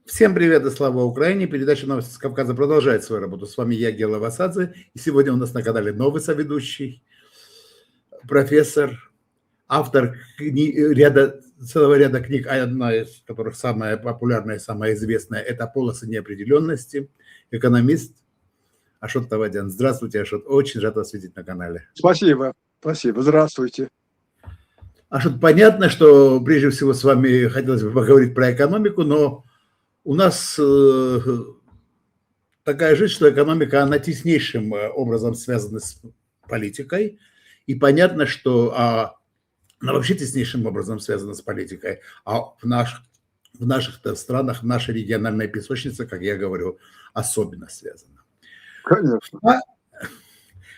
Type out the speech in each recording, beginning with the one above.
Всем привет и слава Украине. Передача «Новости с Кавказа» продолжает свою работу. С вами я, Гела Васадзе. И сегодня у нас на канале новый соведущий, профессор, автор целого ряда книг, одна из которых самая популярная и самая известная – это «Полосы неопределенности», экономист Ашот Тавадян. Здравствуйте, Ашот. Очень рад вас видеть на канале. Спасибо. Здравствуйте. Ашот, понятно, что прежде всего с вами хотелось бы поговорить про экономику, но у нас такая жизнь, что экономика, она теснейшим образом связана с политикой. И понятно, что она вообще теснейшим образом связана с политикой. А в наших странах, в нашей региональной песочнице, как я говорю, особенно связана. Конечно.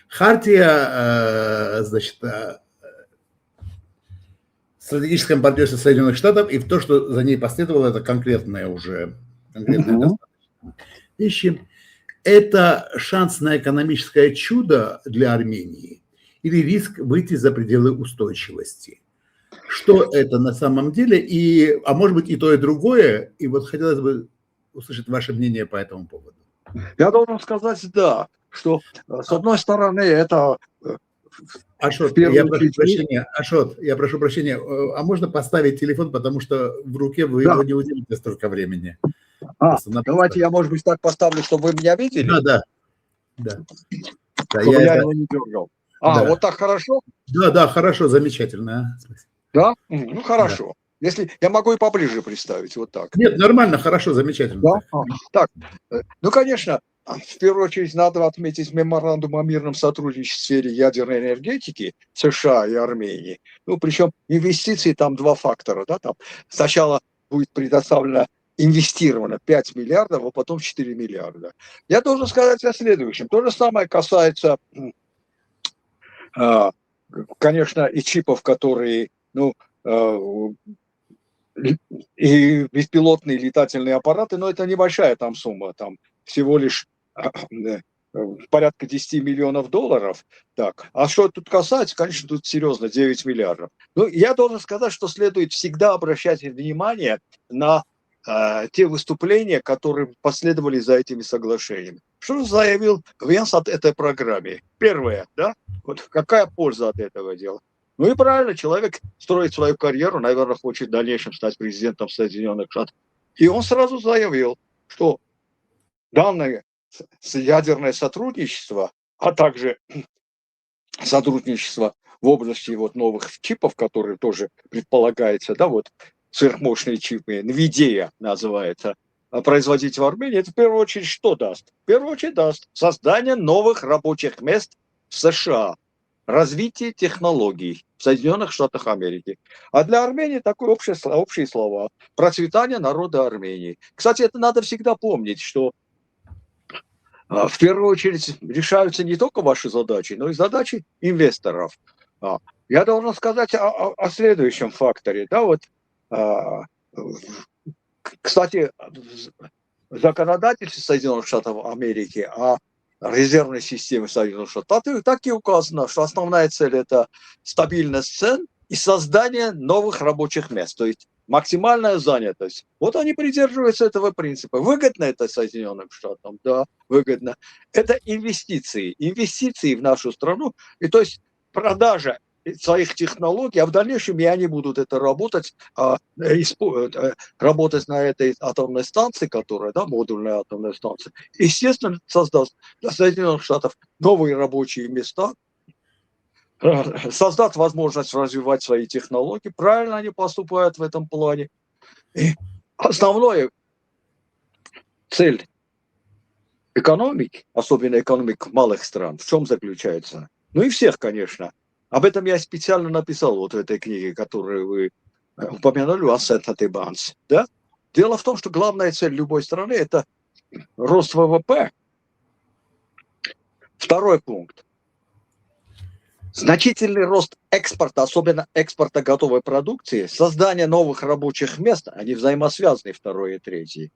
Хартия, значит, стратегическом партнерстве Соединенных Штатов и в то, что за ней последовало, это конкретные вещи. Это шанс на экономическое чудо для Армении или риск выйти за пределы устойчивости? Что это на самом деле? А может быть и то, и другое? И вот хотелось бы услышать ваше мнение по этому поводу. Я должен сказать, да, что с одной стороны это... Ашот, я прошу прощения, а можно поставить телефон, потому что в руке вы его не уделите столько времени. Давайте я, может быть, так поставлю, чтобы вы меня видели. Да. Чтобы я его не дергал. Вот так хорошо? Да, хорошо, замечательно. Да? Ну, хорошо. Если я могу и поближе представить, вот так. Нет, нормально, хорошо, замечательно. Да? Так, ну, конечно, в первую очередь надо отметить меморандум о мирном сотрудничестве в сфере ядерной энергетики США и Армении. Ну, причем инвестиции там два фактора. Да? Там сначала будет предоставлено инвестировано 5 миллиардов, а потом 4 миллиарда. Я должен сказать о следующем. То же самое касается, конечно, и чипов, которые, и беспилотные летательные аппараты, но это небольшая там сумма, там всего лишь порядка 10 миллионов долларов. Так, а что тут касается, конечно, тут серьезно 9 миллиардов. Ну, я должен сказать, что следует всегда обращать внимание на те выступления, которые последовали за этими соглашениями. Что же заявил Венс от этой программе? Первое, да? Вот какая польза от этого дела? Ну и правильно, человек строит свою карьеру, наверное, хочет в дальнейшем стать президентом Соединенных Штатов. И он сразу заявил, что данное ядерное сотрудничество, а также сотрудничество в области вот новых чипов, которые тоже предполагается, да, вот сверхмощные чипы, NVIDIA называется, производить в Армении, это в первую очередь что даст? В первую очередь даст создание новых рабочих мест в США, развитие технологий в Соединенных Штатах Америки. А для Армении такие общие слова. Процветание народа Армении. Кстати, это надо всегда помнить, что в первую очередь решаются не только ваши задачи, но и задачи инвесторов. Я должен сказать о следующем факторе. Да, вот, кстати, в законодательстве Соединенных Штатов Америки о резервной системе Соединенных Штатов так и указано, что основная цель – это стабильность цен и создание новых рабочих мест, то есть максимальная занятость. Вот они придерживаются этого принципа. Выгодно это Соединенным Штатам? Да, выгодно. Это инвестиции в нашу страну, и то есть продажа своих технологий, а в дальнейшем и они будут это работать на этой атомной станции, которая, да, модульная атомная станция, естественно, создаст для Соединенных Штатов новые рабочие места, создаст возможность развивать свои технологии. Правильно они поступают в этом плане. И основная цель экономики, особенно экономик малых стран, в чем заключается? Ну и всех, конечно. Об этом я специально написал вот в этой книге, которую вы упомянули, Asset Advance. Да? Дело в том, что главная цель любой страны – это рост ВВП. Второй пункт. Значительный рост экспорта, особенно экспорта готовой продукции, создание новых рабочих мест, они взаимосвязаны, второй и третий.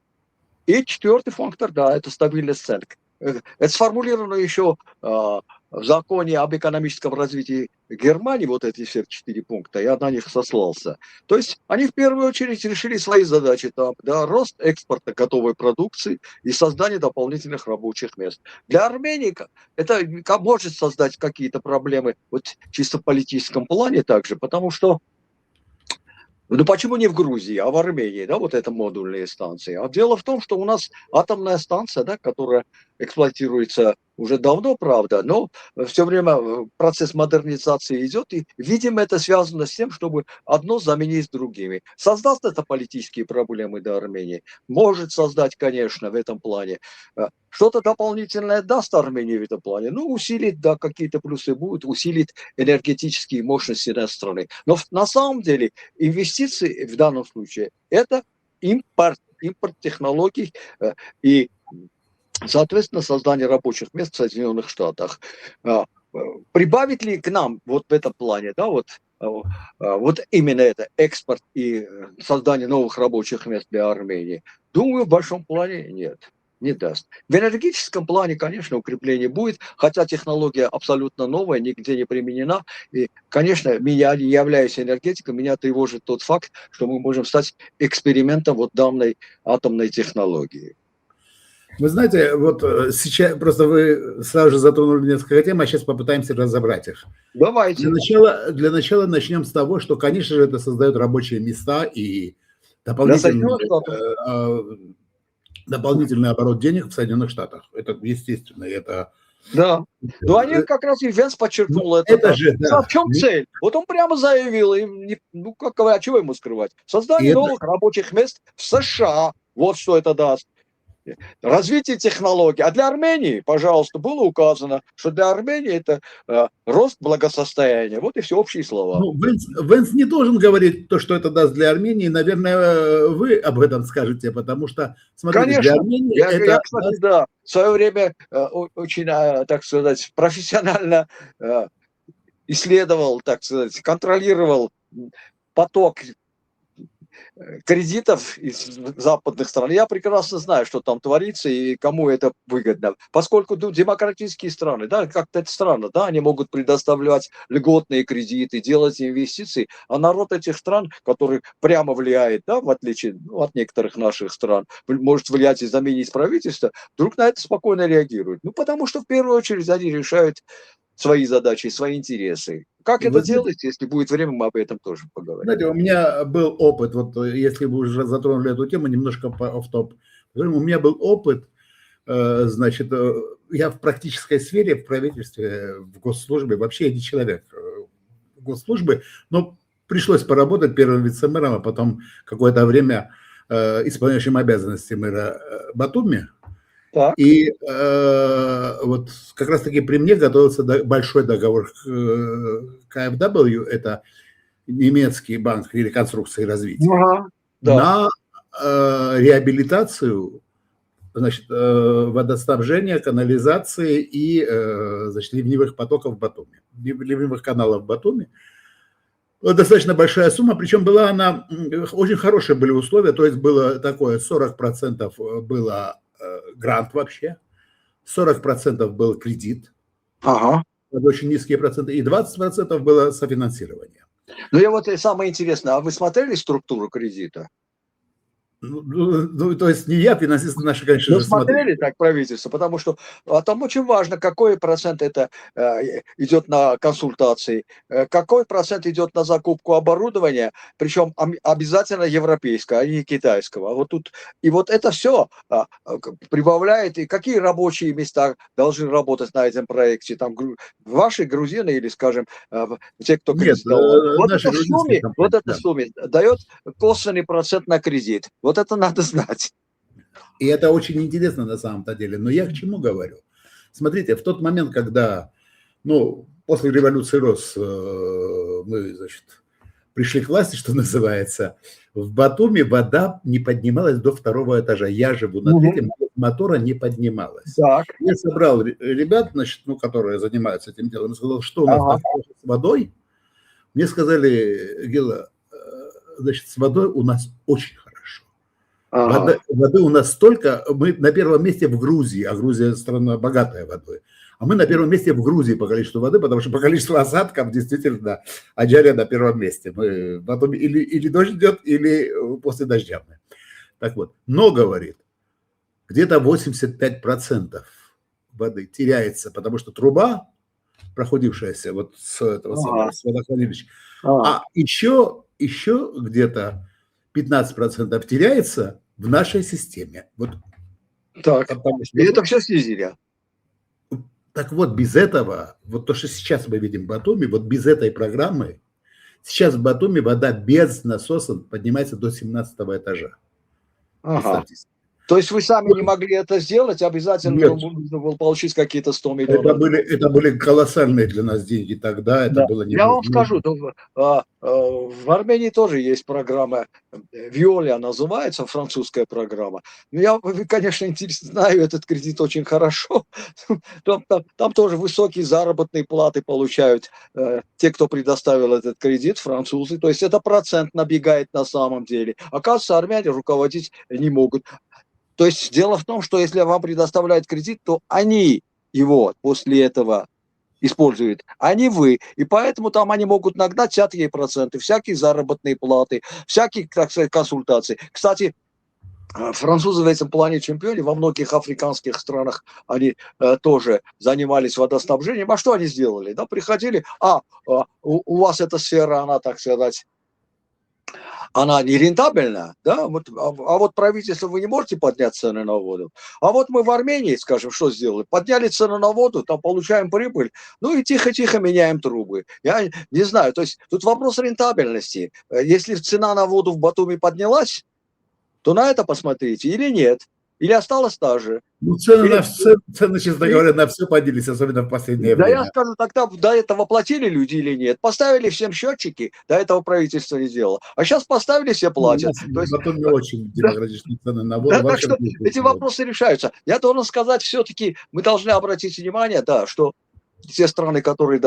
И четвертый фактор, да, это стабильность цен. Это сформулировано еще в законе об экономическом развитии Германии, вот эти все 4 пункта, я на них сослался. То есть они в первую очередь решили свои задачи там, да, рост экспорта готовой продукции и создание дополнительных рабочих мест. Для Армении это может создать какие-то проблемы вот чисто в политическом плане также, потому что ну почему не в Грузии, а в Армении, да, вот это модульные станции. А дело в том, что у нас атомная станция, да, которая эксплуатируется уже давно, правда, но все время процесс модернизации идет, и, видимо, это связано с тем, чтобы одно заменить другими. Создаст это политические проблемы для Армении? Может создать, конечно, в этом плане. Что-то дополнительное даст Армении в этом плане? Ну, усилит, да, какие-то плюсы будут, усилит энергетические мощности нашей страны. Но на самом деле инвестиции в данном случае это импорт технологий и, соответственно, создание рабочих мест в Соединенных Штатах. Прибавит ли к нам вот в этом плане, да, вот именно это, экспорт и создание новых рабочих мест для Армении? Думаю, в большом плане нет. Не даст. В энергетическом плане, конечно, укрепление будет, хотя технология абсолютно новая, нигде не применена. И, конечно, меня, не являясь энергетиком, меня тревожит тот факт, что мы можем стать экспериментом вот данной атомной технологии. Вы знаете, вот сейчас просто вы сразу же затронули несколько тем, а сейчас попытаемся разобрать их. Давайте. Для начала начнем с того, что, конечно же, это создает рабочие места и дополнительный оборот денег в Соединенных Штатах. Это естественно, это... Да. Ну, они как раз и Венс подчеркнул это. Это же, да. В чем цель? Вот он прямо заявил, ну, как говорят, чего ему скрывать? Создание новых рабочих мест в США. Вот что это даст. Развитие технологий. А для Армении, пожалуйста, было указано, что для Армении это рост благосостояния. Вот и все общие слова. Ну, Венс не должен говорить то, что это даст для Армении. Наверное, вы об этом скажете, потому что, смотрите, конечно, для Армении я, кстати, да, в свое время очень, так сказать, профессионально исследовал, так сказать, контролировал поток кредитов из западных стран. Я прекрасно знаю, что там творится и кому это выгодно. Поскольку демократические страны, да, как-то это странно, да, они могут предоставлять льготные кредиты, делать инвестиции, а народ этих стран, который прямо влияет, да, в отличие от некоторых наших стран, может влиять и заменить правительство, вдруг на это спокойно реагирует. Ну, потому что в первую очередь они решают свои задачи, свои интересы. Как это делать, если будет время, мы об этом тоже поговорим. Знаете, у меня был опыт, вот если вы уже затронули эту тему, немножко офф-топ. У меня был опыт, значит, я в практической сфере, в правительстве, в госслужбе, вообще я не человек в госслужбе, но пришлось поработать первым вице-мэром, а потом какое-то время исполняющим обязанности мэра Батуми. Так. И вот как раз-таки при мне готовился большой договор КФW, это немецкий банк реконструкции и развития, на реабилитацию, значит, водоснабжения, канализации и, значит, ливневых потоков в Батуми, ливневых каналов в Батуми. Достаточно большая сумма, причем была она, очень хорошие были условия, то есть было такое, 40% было грант вообще, 40% был кредит, очень низкие проценты, и 20% было софинансирование. Ну, я вот самое интересное, а вы смотрели структуру кредита? Ну, то есть не я, финансисты наши, конечно же, смотрели так правительство, потому что там очень важно, какой процент это идет на консультации, какой процент идет на закупку оборудования, причем обязательно европейского, а не китайского. Вот тут, и вот это все прибавляет, и какие рабочие места должны работать на этом проекте, там ваши грузины или, скажем, те, кто кредитовал. Вот эта сумма дает косвенный процент на кредит. Вот это надо знать. И это очень интересно на самом-то деле. Но я к чему говорю? Смотрите, в тот момент, когда, ну, после революции РОС мы, значит, пришли к власти, что называется, в Батуми вода не поднималась до 2-го этажа. Я живу на 3-м, мотора не поднималась. Так. Я собрал ребят, значит, ну, которые занимаются этим делом, сказал, что у нас с водой. Мне сказали, Гела, значит, с водой у нас очень хорошо. Воды у нас столько, мы на первом месте в Грузии, а Грузия страна богатая водой, А мы на первом месте в Грузии по количеству воды, потому что по количеству осадков действительно Аджария на первом месте. Мы потом или дождь идет, или после дождя. Так вот, но, говорит, где-то 85% воды теряется, потому что труба, проходившаяся вот с этого самого, с водохранилища, а еще где-то 15% теряется в нашей системе. Вот, так, и это все снизили. Так вот, без этого, вот то, что сейчас мы видим в Батуми, вот без этой программы, сейчас в Батуми вода без насоса поднимается до 17 этажа. Представьте себе. То есть вы сами не могли это сделать, обязательно нужно было получить какие-то 100 миллионов. Это были колоссальные для нас деньги тогда, это было невозможно. Я вам скажу, в Армении тоже есть программа, Виоля называется, французская программа. Я, конечно, знаю этот кредит очень хорошо. Там тоже высокие заработные платы получают те, кто предоставил этот кредит, французы. То есть это процент набегает на самом деле. Оказывается, армяне руководить не могут. То есть дело в том, что если вам предоставляют кредит, то они его после этого используют, а не вы. И поэтому там они могут нагнать всякие проценты, всякие заработные платы, всякие, так сказать, консультации. Кстати, французы в этом плане чемпионы. Во многих африканских странах они тоже занимались водоснабжением. А что они сделали? Да, приходили, у вас эта сфера, она, так сказать, она не рентабельна, да, а вот правительство вы не можете поднять цены на воду. А вот мы в Армении, скажем, что сделали? Подняли цены на воду, там получаем прибыль, ну и тихо-тихо меняем трубы. Я не знаю, то есть тут вопрос рентабельности. Если цена на воду в Батуми поднялась, то на это посмотрите или нет. Или осталось та же. Ну, цены, честно говоря, на все поднялись, особенно в последнее время. Да я скажу, тогда до этого платили люди или нет? Поставили всем счетчики, до этого правительство не делало. А сейчас поставили, все платят. То есть, не очень демократичные цены на воду. Так что эти вопросы решаются. Я должен сказать, все-таки мы должны обратить внимание, да, что те страны, которые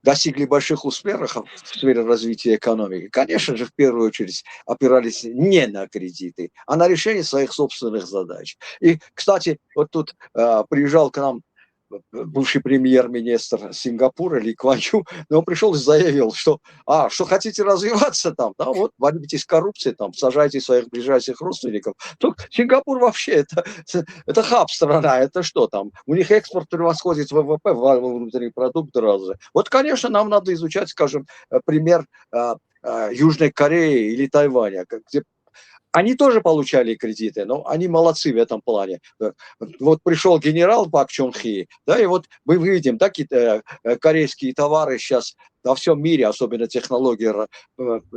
достигли больших успехов в сфере развития экономики, конечно же, в первую очередь опирались не на кредиты, а на решение своих собственных задач. И, кстати, вот тут приезжал к нам бывший премьер-министр Сингапура Ли Куан Ю, но он пришел и заявил, что хотите развиваться там, да, вот боритесь с коррупцией, там, сажайте своих ближайших родственников. Только Сингапур вообще это хаб страна, это что там? У них экспорт превосходит ВВП, внутренний продукт раза. Вот, конечно, нам надо изучать, скажем, пример Южной Кореи или Тайваня, где они тоже получали кредиты, но они молодцы в этом плане. Вот пришел генерал Пак Чон Хи, да, и вот мы видим, да, корейские товары сейчас во всем мире, особенно технологии,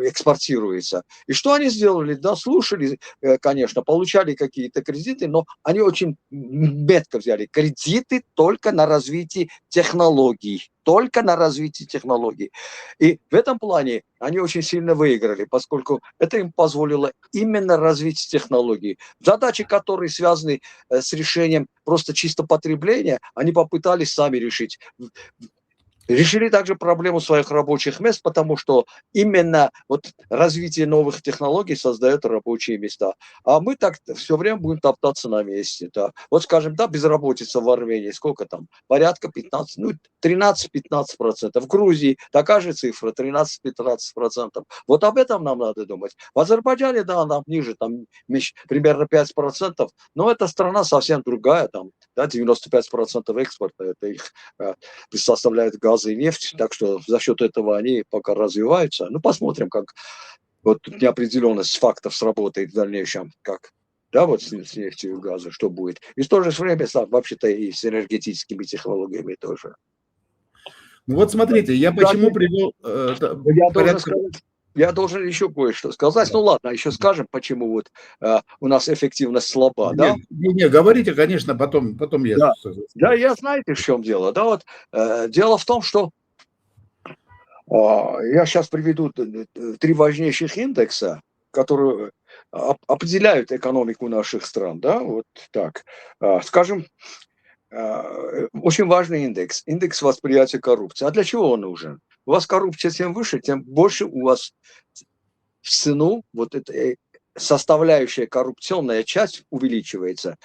экспортируются. И что они сделали? Да, слушали, конечно, получали какие-то кредиты, но они очень метко взяли кредиты только на развитие технологий. Только на развитие технологий. И в этом плане они очень сильно выиграли, поскольку это им позволило именно развить технологии. Задачи, которые связаны с решением просто чисто потребления, они попытались сами решить. Решили также проблему своих рабочих мест, потому что именно вот развитие новых технологий создает рабочие места. А мы так все время будем топтаться на месте. Да. Вот скажем, да, безработица в Армении, сколько там? Порядка 13-15%. В Грузии такая же цифра, 13-15%. Вот об этом нам надо думать. В Азербайджане, да, нам ниже, там примерно 5%, но эта страна совсем другая, там, да, 95% экспорта, это их составляет газ и нефть, так что за счет этого они пока развиваются. Ну, посмотрим, как вот неопределенность фактов сработает в дальнейшем, как, да, вот с нефтью и газом, что будет. И в то же время, вообще-то, и с энергетическими технологиями тоже. Ну, вот смотрите, я почему привел... Я должен еще кое-что сказать. Ну ладно, еще скажем, почему вот у нас эффективность слаба. Да? Не, говорите, конечно, потом я... Да, я знаете, в чем дело. Да, вот, дело в том, что я сейчас приведу 3 важнейших индекса, которые определяют экономику наших стран. Да? Вот так. Скажем, очень важный индекс. Индекс восприятия коррупции. А для чего он нужен? У вас коррупция тем выше, тем больше у вас в цену вот эта составляющая коррупционная часть увеличивается.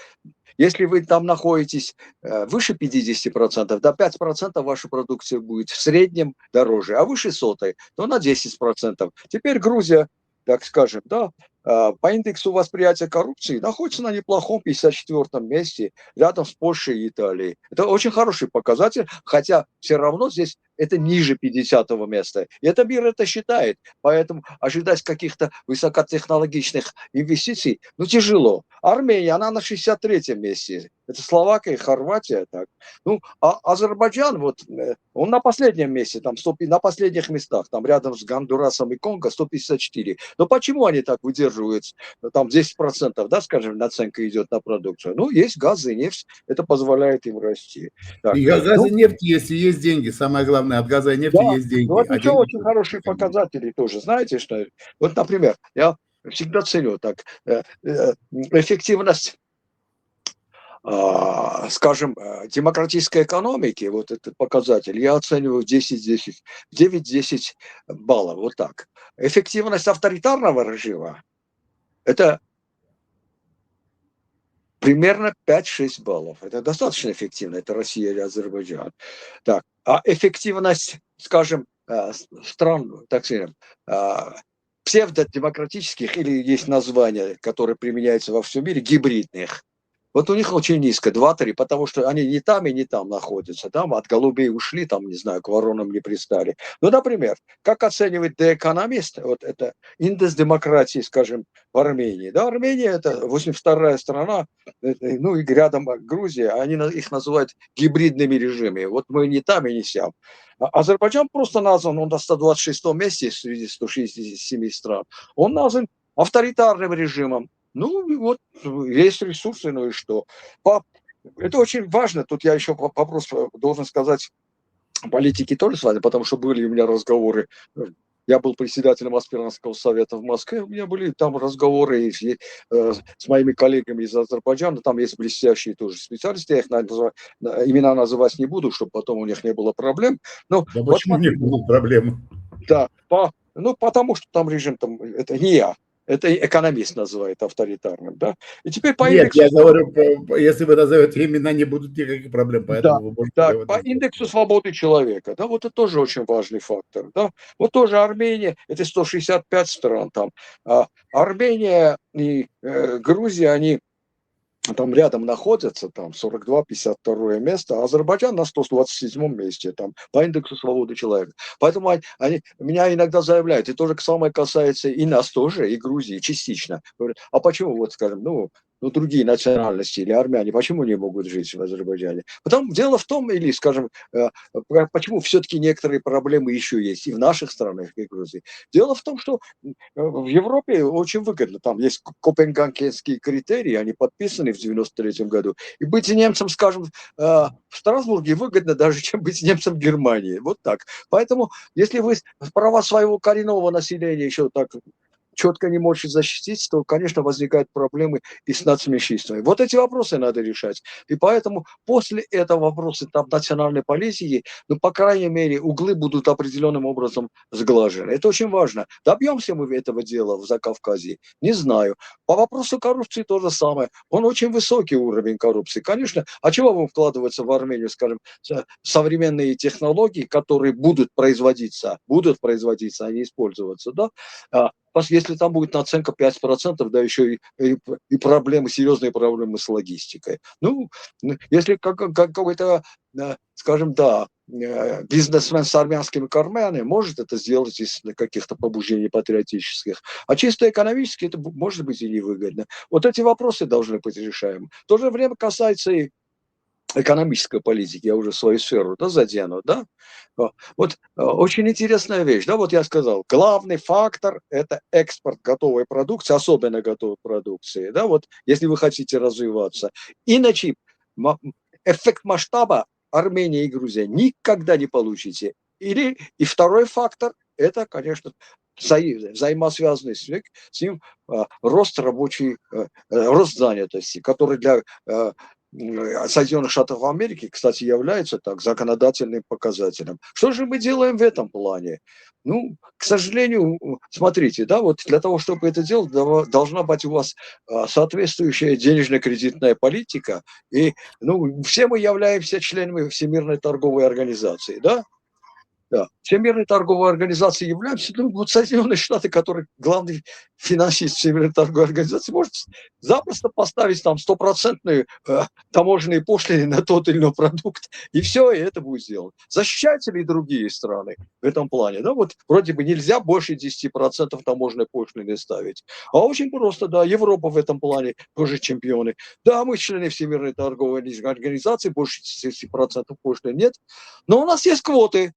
Если вы там находитесь выше 50%, до 5% ваша продукция будет в среднем дороже, а выше сотой, то на 10%. Теперь Грузия, так скажем, да, по индексу восприятия коррупции находится на неплохом 54-м месте, рядом с Польшей и Италией. Это очень хороший показатель, хотя все равно здесь это ниже 50-го места. И это мир это считает. Поэтому ожидать каких-то высокотехнологичных инвестиций, ну, тяжело. Армения, она на 63-м месте. Это Словакия, Хорватия. Так. Ну, а Азербайджан, вот, он на последнем месте, там, на последних местах, там, рядом с Гондурасом и Конго 154. Но почему они так выдерживают? Там 10%, да, скажем, наценка идет на продукцию. Ну, есть газ и нефть, это позволяет им расти. Так. И газ Ну, и нефть есть, и есть деньги. Самое главное, от газа и нефти да, есть ну деньги. вот А еще деньги... очень хорошие показатели тоже. Знаете, что? Вот, например, я всегда ценю так эффективность, скажем, демократической экономики, вот этот показатель, я оцениваю в 10-10, 9-10 баллов, вот так. Эффективность авторитарного режима – это примерно 5-6 баллов. Это достаточно эффективно, это Россия или Азербайджан. Так, а эффективность, скажем, стран, так скажем, псевдодемократических, или есть название, которое применяется во всем мире, гибридных. Вот у них очень низко, 2-3, потому что они не там и не там находятся. Там от голубей ушли, там, не знаю, к воронам не пристали. Ну, например, как оценивает The Economist, вот это индекс демократии, скажем, в Армении. Да, Армения – это 82-я страна, ну, и рядом Грузия, они их называют гибридными режимами. Вот мы не там и не сям. Азербайджан просто назван, он на 126-м месте среди 167 стран. Он назван авторитарным режимом. Ну, вот есть ресурсы, ну и что. Это очень важно. Тут я еще вопрос должен сказать, политики тоже с вами, потому что были у меня разговоры. Я был председателем аспирантского совета в Москве, у меня были там разговоры с моими коллегами из Азербайджана, там есть блестящие тоже специалисты, я их имена называть не буду, чтобы потом у них не было проблем. Но Да вот почему не будут проблемы? да, ну, потому что там режим, там, это не я, это экономист называет авторитарным, да. И теперь по Нет, индексу... я говорю, если вы назовете имена, не будут никаких проблем, Да, поэтому вы можете так, говорить. по индексу свободы человека, да, вот это тоже очень важный фактор, да. Вот тоже Армения, это 165 стран там, Армения и Грузия, они там рядом находятся, там 42-52 место, а Азербайджан на 127 месте, там, по индексу свободы человека. Поэтому они меня иногда заявляют, и тоже самое касается и нас тоже, и Грузии частично. Говорят, а почему, вот скажем, ну, другие национальности или армяне, почему не могут жить в Азербайджане? Потому дело в том, или, скажем, почему все-таки некоторые проблемы еще есть и в наших странах, и в Грузии. Дело в том, что в Европе очень выгодно. Там есть копенгагенские критерии, они подписаны в 93 году. И быть немцем, скажем, в Страсбурге выгодно даже, чем быть немцем в Германии. Вот так. Поэтому, если вы права своего коренного населения еще так четко не можете защитить, то, конечно, возникают проблемы и с нацменьшинствами. Вот эти вопросы надо решать. И поэтому после этого вопроса там, национальной политики, ну, по крайней мере, углы будут определенным образом сглажены. Это очень важно. Добьемся мы этого дела в Закавказье? Не знаю. По вопросу коррупции то же самое. Он очень высокий уровень коррупции. Конечно, а чего вам вкладываться в Армению, скажем, современные технологии, которые будут производиться, а не использоваться, да? Если там будет наценка 5%, да, еще и проблемы, серьезные проблемы с логистикой. Ну, если какой-то, скажем, да, бизнесмен с армянскими корнями может это сделать из каких-то побуждений патриотических, а чисто экономически это может быть и невыгодно. Вот эти вопросы должны быть решаемы. В то же время касается и экономической политики, я уже свою сферу, да, задену, да. Вот очень интересная вещь, да, вот я сказал, главный фактор – это экспорт готовой продукции, особенно готовой продукции, да, вот если вы хотите развиваться. Иначе эффект масштаба Армения и Грузия никогда не получите. И второй фактор – это, конечно, взаимосвязанный с ним рост рабочей, рост занятости, который для Соединенных Штатов Америки, кстати, является так законодательным показателем. Что же мы делаем в этом плане? Ну, к сожалению, смотрите, да, вот для того, чтобы это делать, должна быть у вас соответствующая денежно-кредитная политика. И, ну, все мы являемся членами Всемирной торговой организации, да? Да. Всемирной торговой организацией являемся, ну, вот Соединенные Штаты, которые главный финансист Всемирной торговой организации, может запросто поставить там 100% таможенные пошлины на тот или иной продукт, и все, и это будет сделано. Защищаются ли другие страны в этом плане? Да, вот вроде бы нельзя больше 10% таможенной пошлины ставить. А очень просто, да, Европа в этом плане тоже чемпионы. Да, мы члены Всемирной торговой организации, больше 10% пошлины нет, но у нас есть квоты.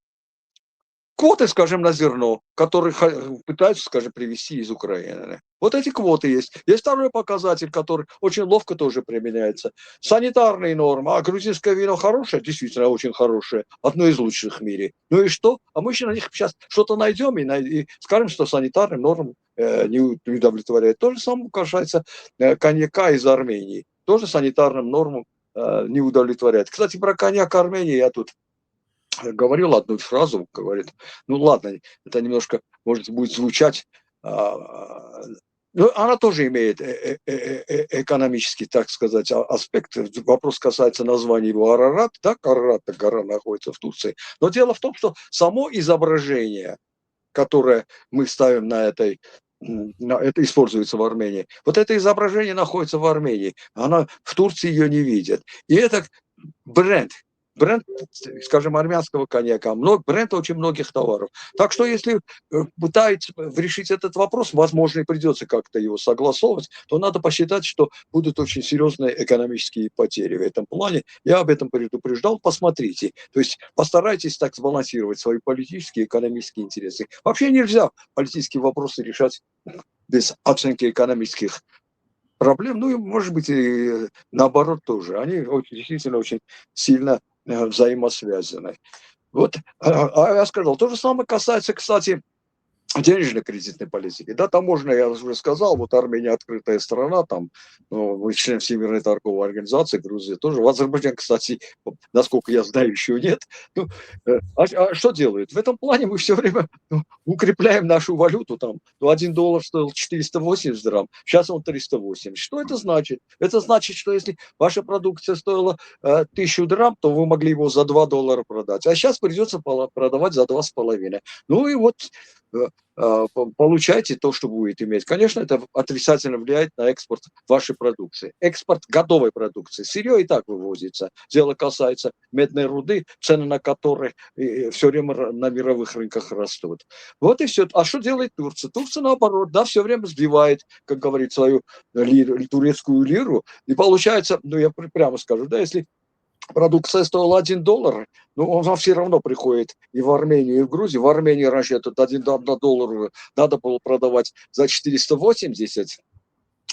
Квоты, скажем, на зерно, которые пытаются, скажем, привезти из Украины. Вот эти квоты есть. Есть второй показатель, который очень ловко тоже применяется. Санитарные нормы. А грузинское вино хорошее? Действительно, очень хорошее. Одно из лучших в мире. Ну и что? А мы еще на них сейчас что-то найдем и скажем, что санитарным нормам не удовлетворяет. То же самое касается коньяка из Армении. Тоже санитарным нормам не удовлетворяет. Кстати, про коньяк Армении я тут говорил одну фразу, говорит, ну ладно, это немножко, может, будет звучать, но она тоже имеет экономический, так сказать, аспект. Вопрос касается названия его Арарат, да, Арарат, гора находится в Турции. Но дело в том, что само изображение, которое мы ставим это используется в Армении. Вот это изображение находится в Армении. Она в Турции ее не видит. И это бренд, скажем, армянского коньяка, бренд очень многих товаров. Так что, если пытаются решить этот вопрос, возможно, и придется как-то его согласовывать, то надо посчитать, что будут очень серьезные экономические потери в этом плане. Я об этом предупреждал, посмотрите. То есть постарайтесь так сбалансировать свои политические и экономические интересы. Вообще нельзя политические вопросы решать без оценки экономических проблем, ну и, может быть, и наоборот тоже. Они действительно очень сильно взаимосвязаны. Вот, я сказал, то же самое касается, кстати, денежно-кредитной политики. Да, таможня, я уже сказал, вот Армения открытая страна, там, мы член Всемирной торговой организации, Грузия тоже. В Азербайджане, кстати, насколько я знаю, еще нет. Ну, что делают? В этом плане мы все время укрепляем нашу валюту. Там, $1 стоил 480 драм, сейчас он 380. Что это значит? Это значит, что если ваша продукция стоила 1000 драм, то вы могли его за $2 продать. А сейчас придется продавать за 2,5. Ну и вот получайте то, что будет иметь. Конечно, это отрицательно влияет на экспорт вашей продукции. Экспорт готовой продукции. Сырье и так вывозится. Дело касается медной руды, цены на которые все время на мировых рынках растут. Вот и все. А что делает Турция? Турция, наоборот, да, все время сбивает, как говорит, свою турецкую лиру. И получается, ну я прямо скажу, да, если продукция стоила $1, но она все равно приходит и в Армению, и в Грузию. В Армении раньше этот $1 надо было продавать за 480,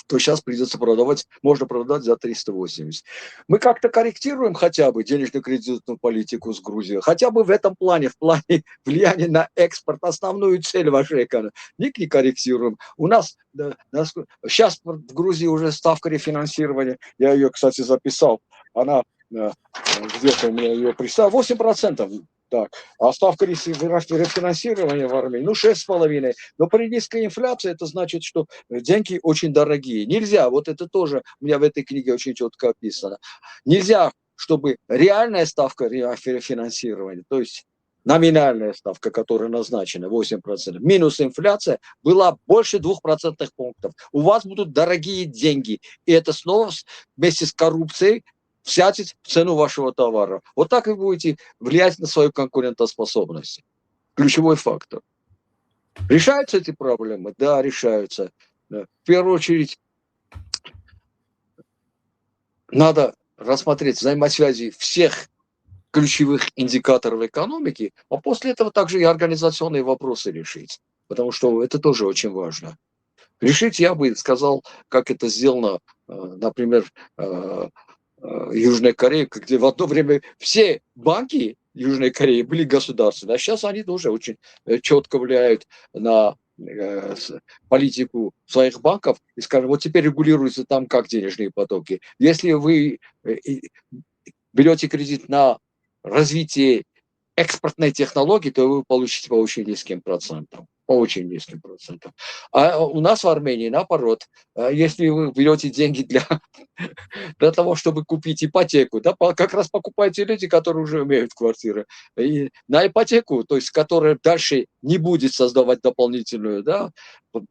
то сейчас придется продавать, можно продать за 380. Мы как-то корректируем хотя бы денежно-кредитную политику с Грузией, хотя бы в этом плане, в плане влияния на экспорт, основную цель вашей экономики. Не корректируем. У нас сейчас в Грузии уже ставка рефинансирования, я ее, кстати, записал, она где-то у меня ее представил, 8%. Так. А ставка рефинансирования в Армении, 6,5%. Но при низкой инфляции это значит, что деньги очень дорогие. Нельзя, вот это тоже у меня в этой книге очень четко описано. Нельзя, чтобы реальная ставка рефинансирования, то есть номинальная ставка, которая назначена 8%, минус инфляция, была больше 2% пунктов. У вас будут дорогие деньги. И это снова вместе с коррупцией сядет в цену вашего товара. Вот так вы будете влиять на свою конкурентоспособность. Ключевой фактор. Решаются эти проблемы? Да, решаются. В первую очередь надо рассмотреть взаимосвязи всех ключевых индикаторов экономики, а после этого также и организационные вопросы решить. Потому что это тоже очень важно. Решить, я бы сказал, как это сделано, например, Южной Кореи, где в одно время все банки Южной Кореи были государственные, а сейчас они тоже очень четко влияют на политику своих банков и скажем, вот теперь регулируются там как денежные потоки. Если вы берете кредит на развитие экспортной технологии, то вы получите по очень низким процентам. По очень низким процентам. А у нас в Армении, наоборот, если вы берете деньги для того, чтобы купить ипотеку, да, как раз покупаете люди, которые уже имеют квартиры, и на ипотеку, то есть которая дальше не будет создавать дополнительную, да,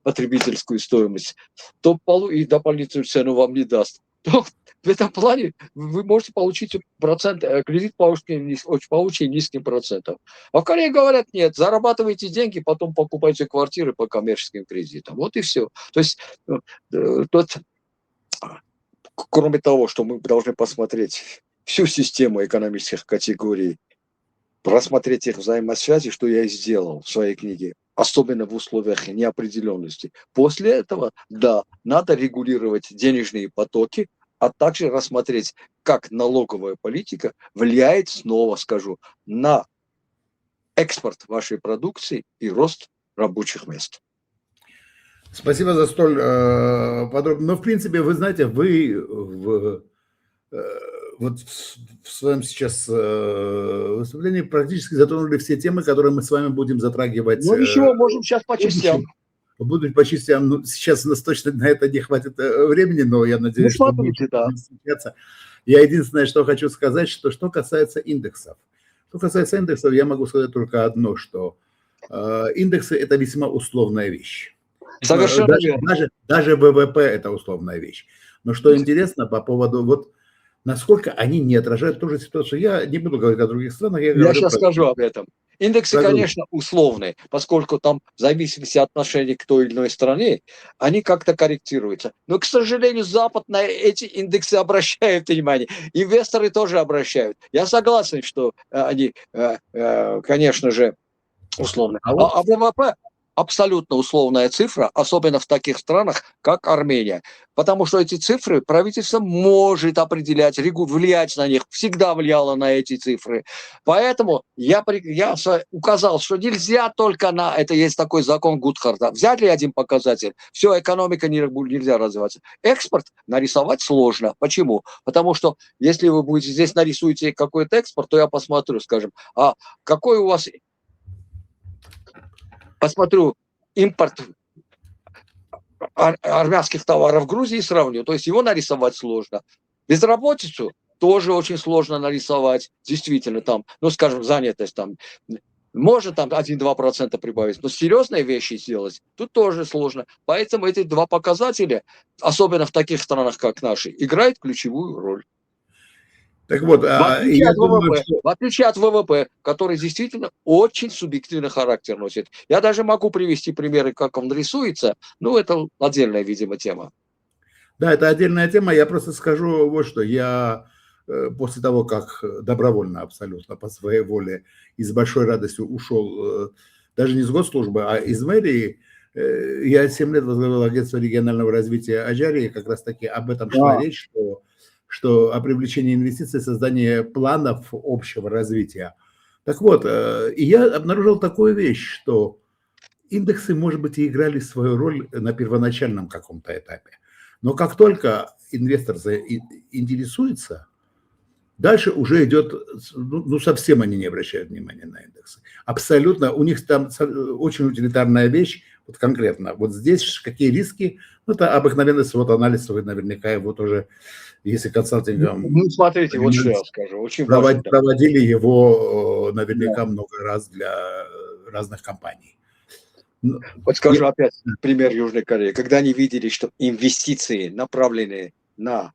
потребительскую стоимость, то и дополнительную цену вам не даст. То в этом плане вы можете получить кредит по очень низким процентам. А в Корее говорят, нет, зарабатывайте деньги, потом покупайте квартиры по коммерческим кредитам. Вот и все. То есть кроме того, что мы должны посмотреть всю систему экономических категорий, просмотреть их взаимосвязи, что я и сделал в своей книге, особенно в условиях неопределенности. После этого, да, надо регулировать денежные потоки, а также рассмотреть, как налоговая политика влияет, снова скажу, на экспорт вашей продукции и рост рабочих мест. Спасибо за столь подробно. Но, в принципе, вы знаете, вы вот в своем сейчас выступлении практически затронули все темы, которые мы с вами будем затрагивать. Ну ничего, можем сейчас по частям. Будут по частям. Ну, сейчас у нас точно на это не хватит времени, но я надеюсь, что мы будем встречаться. Я единственное, что хочу сказать, что касается индексов. Что касается индексов, я могу сказать только одно, что индексы – это весьма условная вещь. Совершенно верно. Даже ВВП – это условная вещь. Но что интересно по поводу, вот насколько они не отражают ту же ситуацию. Я не буду говорить о других странах. Я сейчас скажу об этом. Индексы, конечно, условные, поскольку там в зависимости от отношения к той или иной стране, они как-то корректируются. Но, к сожалению, Запад на эти индексы обращает внимание. Инвесторы тоже обращают. Я согласен, что они, конечно же, условные. А ВВП абсолютно условная цифра, особенно в таких странах, как Армения. Потому что эти цифры правительство может определять, влиять на них, всегда влияло на эти цифры. Поэтому я указал, что нельзя только на, это есть такой закон Гудхарта, взять ли один показатель, все, экономика нельзя развиваться. Экспорт нарисовать сложно. Почему? Потому что если вы будете здесь нарисуете какой-то экспорт, то я посмотрю, скажем, а какой у вас... Посмотрю импорт армянских товаров в Грузии и сравню. То есть его нарисовать сложно. Безработицу тоже очень сложно нарисовать. Действительно там, ну скажем, занятость там. Можно там 1-2% прибавить, но серьезные вещи сделать тут тоже сложно. Поэтому эти два показателя, особенно в таких странах, как наши, играют ключевую роль. Так вот, в отличие от ВВП, который действительно очень субъективный характер носит. Я даже могу привести примеры, как он рисуется, но это отдельная, видимо, тема. Да, это отдельная тема. Я просто скажу вот что. Я после того, как добровольно абсолютно по своей воле и с большой радостью ушел, даже не с госслужбы, а из мэрии, я 7 лет возглавлял агентство регионального развития Аджарии, как раз таки об этом шла речь, что о привлечении инвестиций, создании планов общего развития. Так вот, и я обнаружил такую вещь, что индексы, может быть, и играли свою роль на первоначальном каком-то этапе. Но как только инвестор интересуется, дальше уже идет, ну совсем они не обращают внимания на индексы. Абсолютно, у них там очень утилитарная вещь, вот конкретно, вот здесь какие риски, ну, это обыкновенный свод-анализ, вы наверняка его тоже, если консалтингом... Ну, смотрите, вот что я скажу, очень важно. Проводили его наверняка много раз для разных компаний. Вот скажу опять пример Южной Кореи. Когда они видели, что инвестиции, направленные на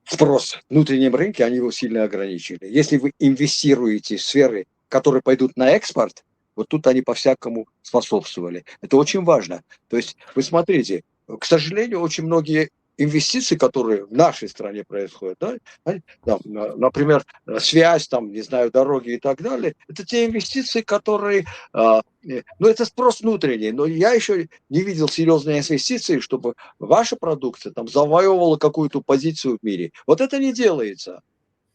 спрос в внутреннем рынке, они его сильно ограничили. Если вы инвестируете в сферы, которые пойдут на экспорт, вот тут они по-всякому способствовали. Это очень важно. То есть вы смотрите, к сожалению, очень многие инвестиции, которые в нашей стране происходят, да, там, например, связь, там, не знаю, дороги и так далее, это те инвестиции, которые, ну, это спрос внутренний, но я еще не видел серьезные инвестиции, чтобы ваша продукция там завоевывала какую-то позицию в мире. Вот это не делается.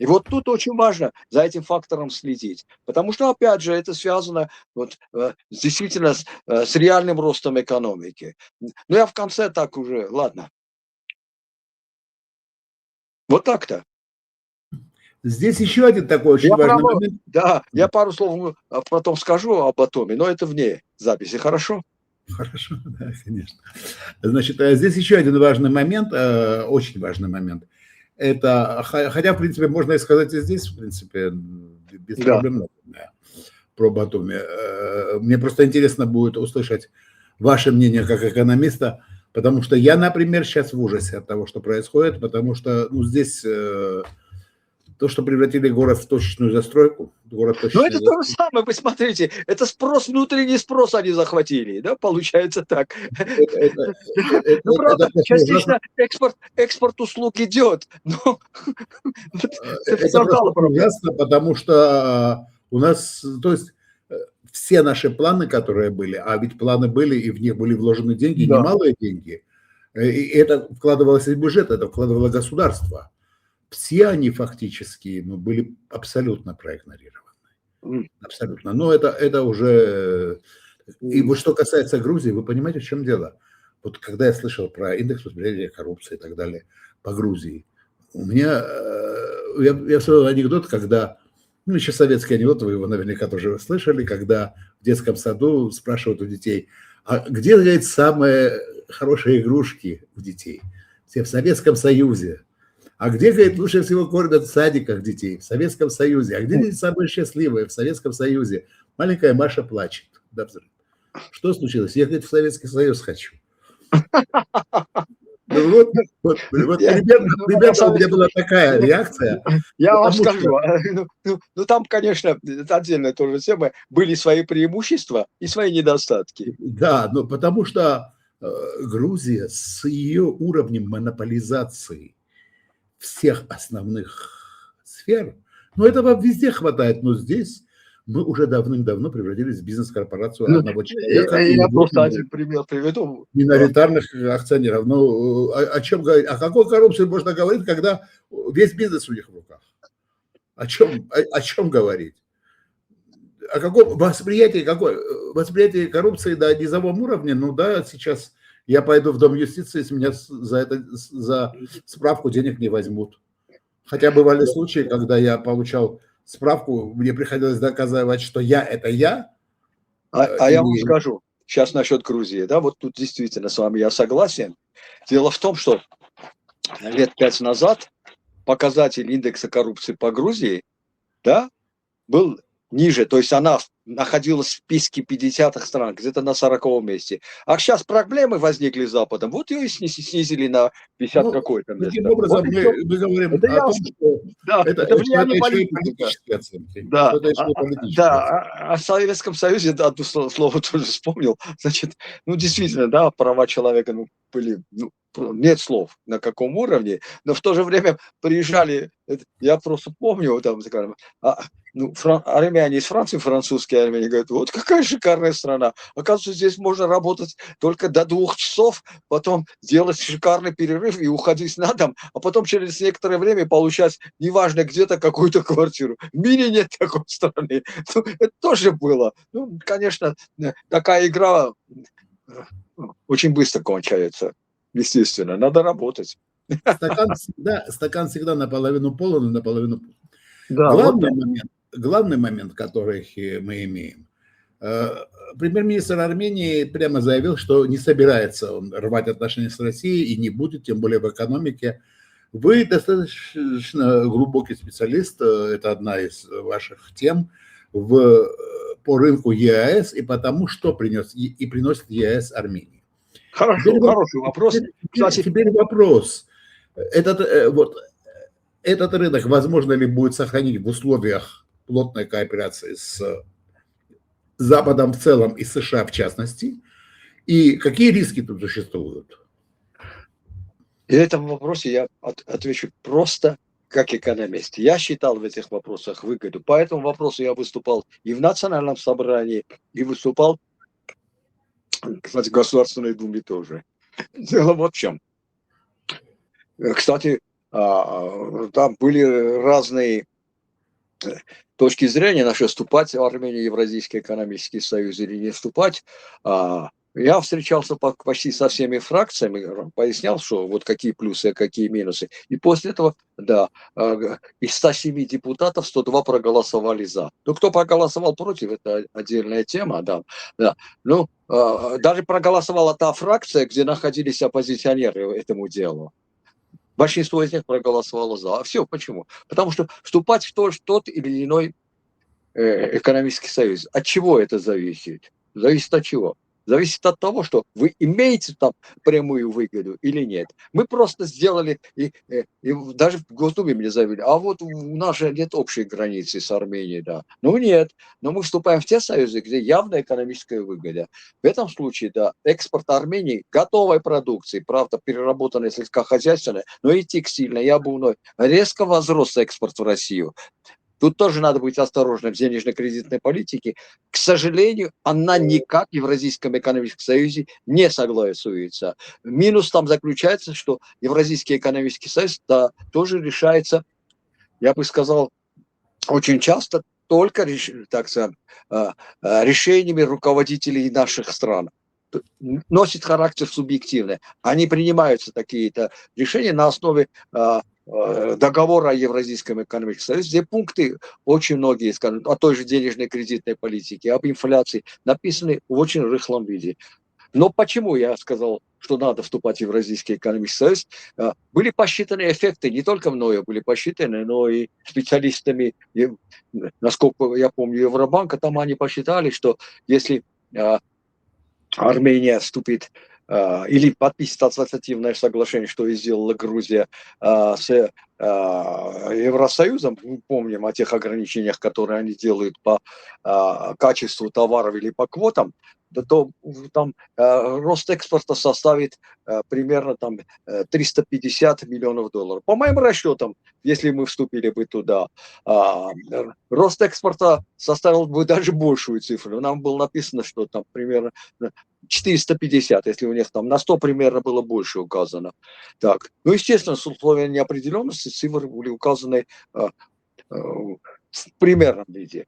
И вот тут очень важно за этим фактором следить, потому что, опять же, это связано вот, действительно с реальным ростом экономики. Но я в конце так уже, ладно. Вот так-то. Здесь еще один такой очень важный момент. Да, я пару слов потом скажу об атоме, но это вне записи, хорошо? Хорошо, да, конечно. Значит, здесь еще один важный момент, очень важный момент. Это, хотя, в принципе, можно и сказать и здесь, в принципе, без проблем, да, про Батуми. Мне просто интересно будет услышать ваше мнение как экономиста, потому что я, например, сейчас в ужасе от того, что происходит, потому что, ну, здесь то, что превратили город в точечную застройку. Ну, это то же самое, вы смотрите, это спрос, внутренний спрос они захватили, да, получается так. Ну, правда, частично экспорт услуг идет, но это просто ужасно, потому что у нас, то есть, все наши планы, которые были, а ведь планы были, и в них были вложены деньги, да, немалые деньги, и это вкладывалось в бюджет, это вкладывало государство. Все они фактически, ну, были абсолютно проигнорированы. Абсолютно. Но это уже... И вот что касается Грузии, вы понимаете, в чем дело? Вот когда я слышал про индекс восприятия коррупции и так далее по Грузии, у меня... Я вспомнил анекдот, когда... Ну, еще советский анекдот, вы его наверняка тоже слышали, когда в детском саду спрашивают у детей, а где, говорит, самые хорошие игрушки у детей? Все в Советском Союзе. А где, говорит, лучше всего кормят в садиках детей? В Советском Союзе. А где дети самые счастливые? В Советском Союзе. Маленькая Маша плачет. Да, что случилось? Я, говорит, в Советский Союз хочу. Вот примерно у меня была такая реакция. Я вам скажу, ну там, конечно, это отдельная тоже тема, были свои преимущества и свои недостатки. Да, но потому что Грузия с ее уровнем монополизации всех основных сфер, но этого везде хватает, но здесь мы уже давным-давно превратились в бизнес-корпорацию одного человека. Я просто один пример приведу. Миноритарных акционеров. Ну, о чем говорить? О какой коррупции можно говорить, когда весь бизнес у них в руках? О чем говорить? О каком восприятии, восприятие коррупции на низовом уровне? Ну да, сейчас я пойду в Дом юстиции, с меня за справку денег не возьмут. Хотя бывали случаи, когда я получал справку, мне приходилось доказывать, что я – это я. Я вам скажу, сейчас насчет Грузии, да, вот тут действительно с вами я согласен. Дело в том, что лет 5 назад показатель индекса коррупции по Грузии, да, был ниже, то есть она находилась в списке 50-х стран, где-то на 40-м месте. А сейчас проблемы возникли с Западом, вот ее и снизили на 50 какое-то место. Таким образом, вот мы говорим о том, что да, это влияние политические оценки. Да, о Советском Союзе, да, одно слово тоже вспомнил. Значит, ну действительно, да, права человека, ну, были, ну, нет слов, на каком уровне, но в то же время приезжали, я просто помню, там, скажем, ну, армяне из Франции, французские армяне, говорят, вот какая шикарная страна. Оказывается, здесь можно работать только до 2 часов, потом делать шикарный перерыв и уходить на дом, а потом через некоторое время получать, неважно где-то, какую-то квартиру. В мире нет такой страны. Ну, это тоже было. Ну, конечно, такая игра очень быстро кончается. Естественно, надо работать. Стакан всегда наполовину полон и наполовину пуст. Да, главный момент, который мы имеем. Премьер-министр Армении прямо заявил, что не собирается он рвать отношения с Россией и не будет, тем более в экономике. Вы достаточно глубокий специалист, это одна из ваших тем, по рынку ЕАЭС и потому, что приносит ЕАЭС Армении. Хороший вопрос. Теперь вопрос. Этот рынок возможно ли будет сохранить в условиях плотной кооперации с Западом в целом и США в частности? И какие риски тут существуют? И в этом вопросе я отвечу просто как экономист. Я считал в этих вопросах выгоду. По этому вопросу я выступал и в Национальном собрании, и выступал, кстати, в Государственной Думе тоже. Дело вот в чем. Кстати, там были разные точки зрения насчет вступать в Армению в Евразийский экономический союз или не вступать. Я встречался почти со всеми фракциями, пояснял, что вот какие плюсы, а какие минусы. И после этого, да, из 107 депутатов 102 проголосовали за. Ну, кто проголосовал против, это отдельная тема, да. Да. Ну, даже проголосовала та фракция, где находились оппозиционеры этому делу. Большинство из них проголосовало за. А все, почему? Потому что вступать в тот или иной экономический союз. От чего это зависит? Зависит от чего? Зависит от того, что вы имеете там прямую выгоду или нет. Мы просто сделали, и даже в Госдуме мне заявили, а вот у нас же нет общей границы с Арменией, да. Ну нет, но мы вступаем в те союзы, где явная экономическая выгода. В этом случае, да, экспорт Армении готовой продукции, правда, переработанной сельскохозяйственной, но и текстильной, и обувной, резко возрос экспорт в Россию. Тут тоже надо быть осторожным в денежно-кредитной политике. К сожалению, она никак в Евразийском экономическом союзе не согласуется. Минус там заключается, что Евразийский экономический союз тоже решается, я бы сказал, очень часто только решениями руководителей наших стран. Носит характер субъективный. Они принимаются такие-то решения на основе договора о Евразийском экономическом союзе, где пункты очень многие, скажем, о той же денежной кредитной политике, об инфляции написаны в очень рыхлом виде. Но почему я сказал, что надо вступать в Евразийский экономический союз? Были посчитаны эффекты, не только мною были посчитаны, но и специалистами, насколько я помню, Евробанка, там они посчитали, что если Армения вступит или подпишет ассоциативное соглашение, что и сделала Грузия с Евросоюзом, мы помним о тех ограничениях, которые они делают по качеству товаров или по квотам, то там рост экспорта составит примерно там 350 миллионов долларов. По моим расчетам, если мы вступили бы туда, рост экспорта составил бы даже большую цифру. Нам было написано, что там примерно 450, если у них там на 100 примерно было больше указано. Так. Ну, естественно, с условием неопределенности цифры были указаны в примерном виде.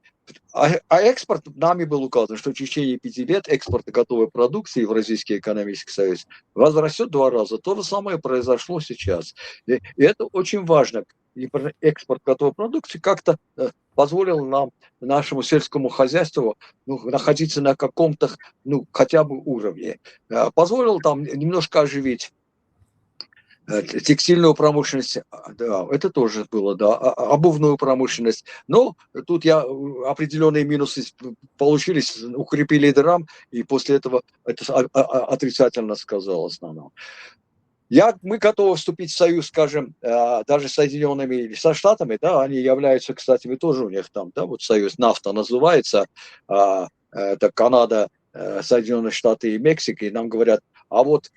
А экспорт нами был указан, что в течение 5 лет экспорт готовой продукции в Евразийский экономический союз возрастет 2 раза. То же самое произошло сейчас. И это очень важно. И экспорт готовой продукции как-то позволил нам, нашему сельскому хозяйству, находиться на каком-то, хотя бы уровне. Позволил там немножко оживить текстильную промышленность, да, это тоже было, да, обувную промышленность. Но тут определенные минусы получились, укрепили драм, и после этого это отрицательно сказалось на нам. Мы готовы вступить в союз, скажем, даже с Соединенными или со Штатами, да, они являются, кстати, тоже у них там, да, вот союз НАФТА называется, это Канада, Соединенные Штаты и Мексика, и нам говорят, а вот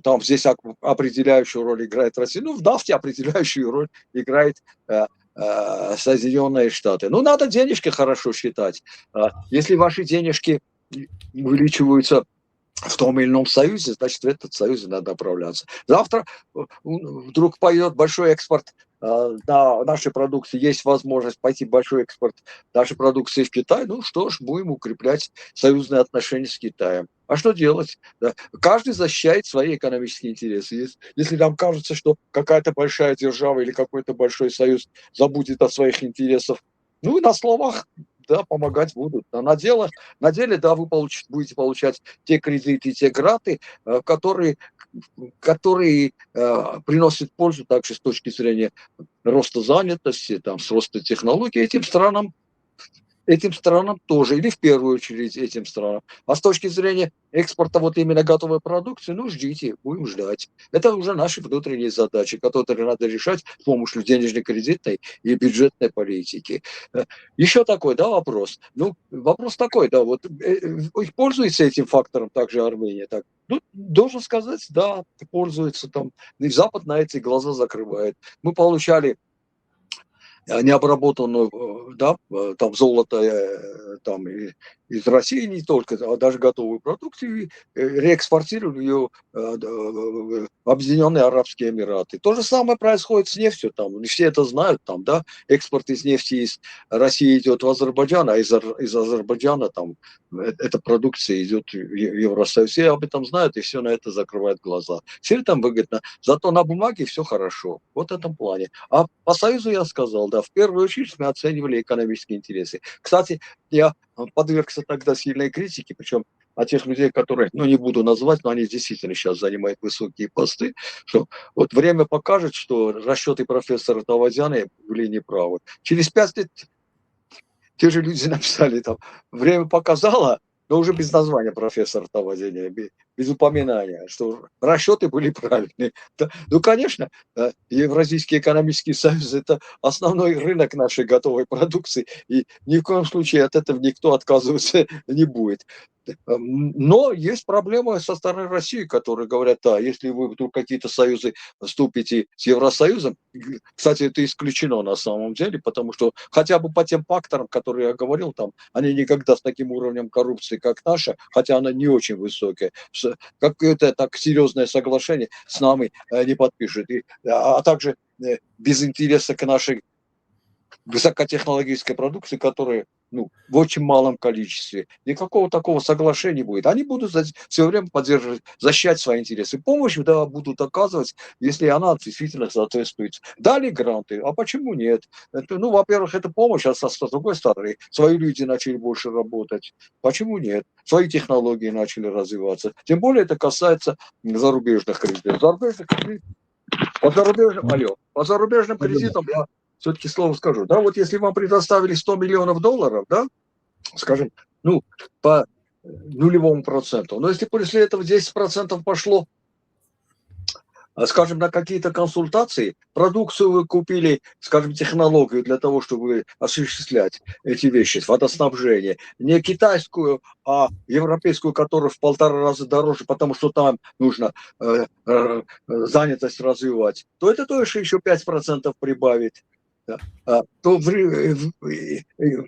там здесь определяющую роль играет Россия. В нафте определяющую роль играет Соединенные Штаты. Надо денежки хорошо считать. Если ваши денежки увеличиваются в том или ином союзе, значит, в этот союз надо направляться. Завтра вдруг пойдет большой экспорт на нашей продукции, есть возможность пойти большой экспорт нашей продукции в Китай, что ж, будем укреплять союзные отношения с Китаем. А что делать? Да. Каждый защищает свои экономические интересы. Если нам кажется, что какая-то большая держава или какой-то большой союз забудет о своих интересах, на словах, да, помогать будут. А на деле, да, вы будете получать те кредиты, те гранты, которые приносят пользу также с точки зрения роста занятости, с роста технологий этим странам тоже, или в первую очередь этим странам. А с точки зрения экспорта именно готовой продукции, ждите, будем ждать. Это уже наши внутренние задачи, которые надо решать с помощью денежно-кредитной и бюджетной политики. Еще такой, да, вопрос. Вопрос такой, да, пользуется этим фактором также Армения. Так. Должен сказать, да, пользуется там. И Запад на эти глаза закрывает. Мы получали необработанную, да, там золото, там из России не только, а даже готовую продукцию, и реэкспортировали ее в Объединенные Арабские Эмираты. То же самое происходит с нефтью, там, все это знают, там, да, экспорт из нефти из России идет в Азербайджан, а из Азербайджана там эта продукция идет в Евросоюз. Все об этом знают и все на это закрывают глаза. Все там выгодно, зато на бумаге все хорошо. Вот в этом плане. А по Союзу я сказал, да, в первую очередь мы оценивали экономические интересы. Кстати, я подвергся тогда сильной критике, причем от тех людей, которые, ну, не буду называть, но они действительно сейчас занимают высокие посты, что вот время покажет, что расчеты профессора Тавазяна были неправы. Через 5 лет те же люди написали там, время показало, но уже без названия профессора Тавазяна, без упоминания, что расчеты были правильные. Ну, конечно, Евразийский экономический союз – это основной рынок нашей готовой продукции, и ни в коем случае от этого никто отказываться не будет. Но есть проблемы со стороны России, которые говорят, да, если вы вдруг какие-то союзы вступите с Евросоюзом, кстати, это исключено на самом деле, потому что хотя бы по тем факторам, которые я говорил, там, они никогда с таким уровнем коррупции, как наша, хотя она не очень высокая, какое-то так серьезное соглашение с нами не подпишет. А также без интереса к нашей высокотехнологической продукции, которая, ну, в очень малом количестве. Никакого такого соглашения не будет. Они будут все время поддерживать, защищать свои интересы. Помощь, да, будут оказывать, если она действительно соответствует. Дали гранты, а почему нет? Это, ну, во-первых, это помощь, а с другой стороны, свои люди начали больше работать. Почему нет? Свои технологии начали развиваться. Тем более это касается зарубежных кредитов. По зарубежным кредитам я все-таки слово скажу. Да, вот если вам предоставили 100 миллионов долларов, да, скажем, ну, по нулевому проценту, но если после этого 10% пошло, скажем, на какие-то консультации, продукцию вы купили, скажем, технологию для того, чтобы осуществлять эти вещи, водоснабжение, не китайскую, а европейскую, которая в 1,5 раза дороже, потому что там нужно занятость развивать, то это тоже еще 5% прибавит. То